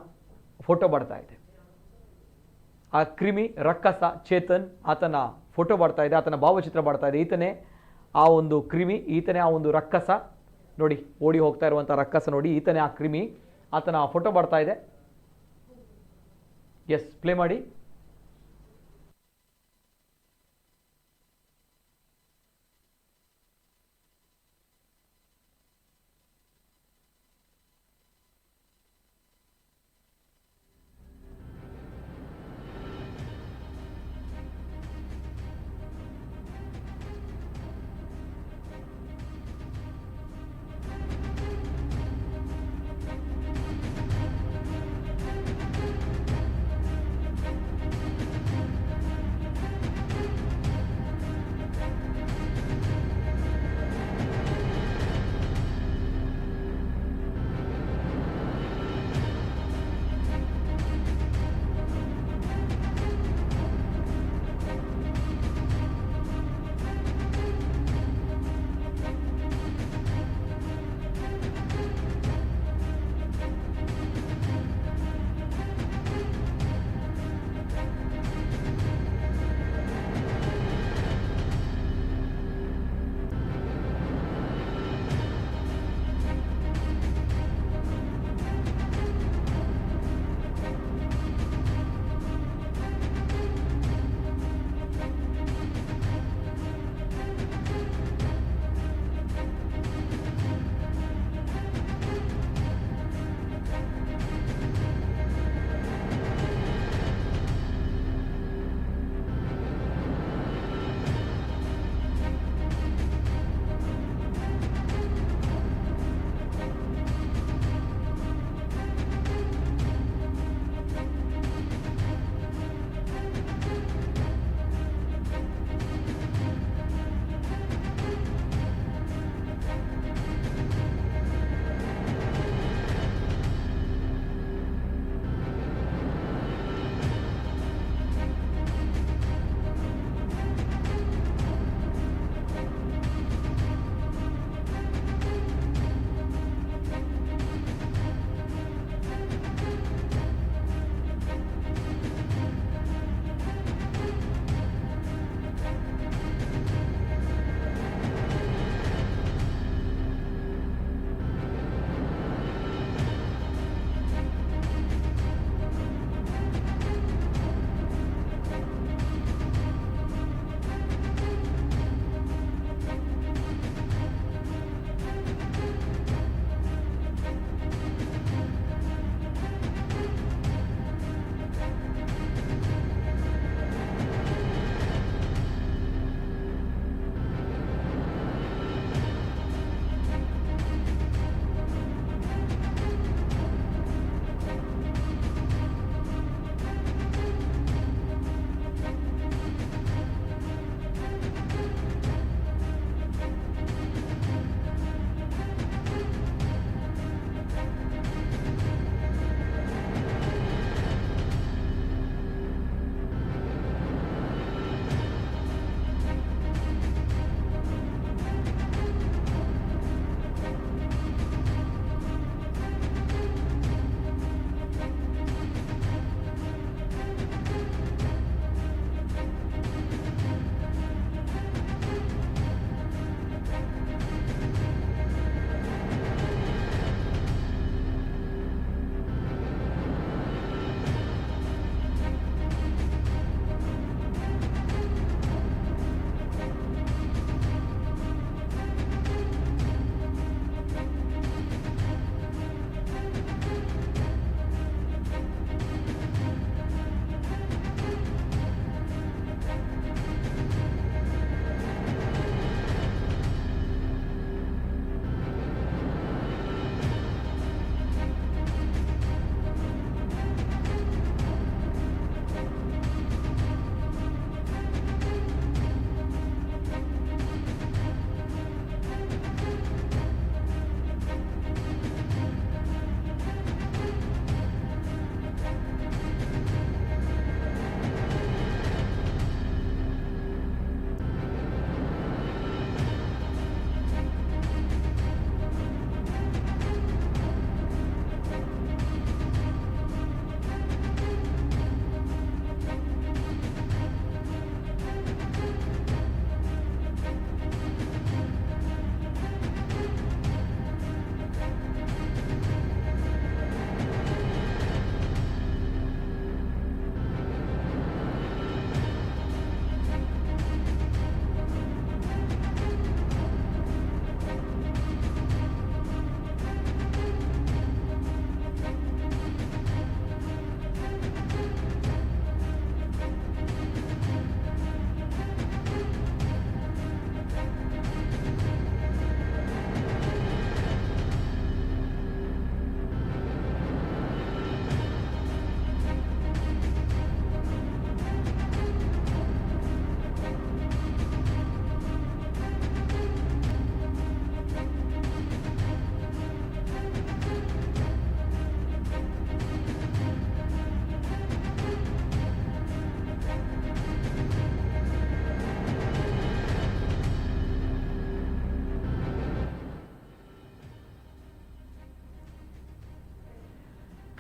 Speaker 1: ಫೋಟೋ ಬರ್ತಾ ಇದೆ. ಆ ಕ್ರಿಮಿ ರಕ್ಕಸ ಚೇತನ್, ಆತನ ಫೋಟೋ ಬರ್ತಾ ಇದೆ, ಆತನ ಭಾವಚಿತ್ರ ಬರ್ತಾ ಇದೆ. ಈತನೇ ಆ ಒಂದು ಕ್ರಿಮಿ, ಈತನೇ ಆ ಒಂದು ರಕ್ಕಸ. ನೋಡಿ, ಓಡಿ ಹೋಗ್ತಾ ಇರುವಂಥ ರಕ್ಕಸ ನೋಡಿ, ಈತನೇ ಆ ಕ್ರಿಮಿ, ಆತನ ಫೋಟೋ ಬರ್ತಾ ಇದೆ. ಎಸ್, ಪ್ಲೇ ಮಾಡಿ.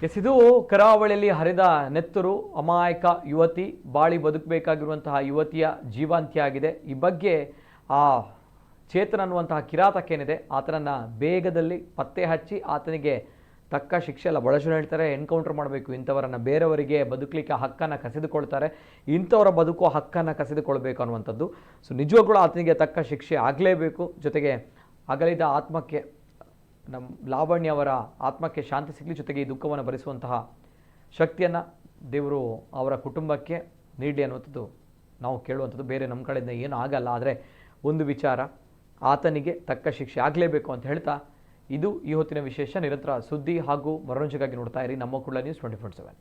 Speaker 1: ಇದು ಕರಾವಳಿಯಲ್ಲಿ ಹರಿದ ನೆತ್ತರು, ಅಮಾಯಕ ಯುವತಿ ಬಾಳಿ ಬದುಕಬೇಕಾಗಿರುವಂತಹ ಯುವತಿಯ ಜೀವಾಂತ್ಯ ಆಗಿದೆ. ಈ ಬಗ್ಗೆ ಆ ಚೇತನ್ ಅನ್ನುವಂತಹ ಕಿರಾತಕೇನಿದೆ ಆತನನ್ನು ಬೇಗದಲ್ಲಿ ಪತ್ತೆ ಹಚ್ಚಿ ಆತನಿಗೆ ತಕ್ಕ ಶಿಕ್ಷೆ ಅಲ್ಲ, ಬಳಸಲು ಹೇಳ್ತಾರೆ ಎನ್ಕೌಂಟರ್ ಮಾಡಬೇಕು. ಇಂಥವರನ್ನು ಬೇರೆಯವರಿಗೆ ಬದುಕಲಿಕ್ಕೆ ಹಕ್ಕನ್ನು ಕಸಿದುಕೊಳ್ತಾರೆ, ಇಂಥವರ ಬದುಕುವ ಹಕ್ಕನ್ನು ಕಸಿದುಕೊಳ್ಬೇಕು ಅನ್ನುವಂಥದ್ದು. ಸೊ ನಿಜವಾಗ್ಲೂ ಆತನಿಗೆ ತಕ್ಕ ಶಿಕ್ಷೆ ಆಗಲೇಬೇಕು. ಜೊತೆಗೆ ಅಗಲಿದ ಆತ್ಮಕ್ಕೆ, ನಮ್ಮ ಲಾವಣ್ಯ ಅವರ ಆತ್ಮಕ್ಕೆ ಶಾಂತಿ ಸಿಗಲಿ, ಜೊತೆಗೆ ಈ ದುಃಖವನ್ನು ಭರಿಸುವಂತಹ ಶಕ್ತಿಯನ್ನು ದೇವರು ಅವರ ಕುಟುಂಬಕ್ಕೆ ನೀಡಲಿ ಅನ್ನುವಂಥದ್ದು ನಾವು ಕೇಳುವಂಥದ್ದು. ಬೇರೆ ನಮ್ಮ ಕಡೆಯಿಂದ ಏನೂ ಆಗಲ್ಲ, ಆದರೆ ಒಂದು ವಿಚಾರ, ಆತನಿಗೆ ತಕ್ಕ ಶಿಕ್ಷೆ ಆಗಲೇಬೇಕು ಅಂತ ಹೇಳ್ತಾ ಇದು ಈ ಹೊತ್ತಿನ ವಿಶೇಷ. ನಿರಂತರ ಸುದ್ದಿ ಹಾಗೂ ಮನೋರಂಜನೆಗಾಗಿ ನೋಡ್ತಾ ಇರಿ ನಮ್ಮ ಕುಳ್ಳ ನ್ಯೂಸ್ 24/7.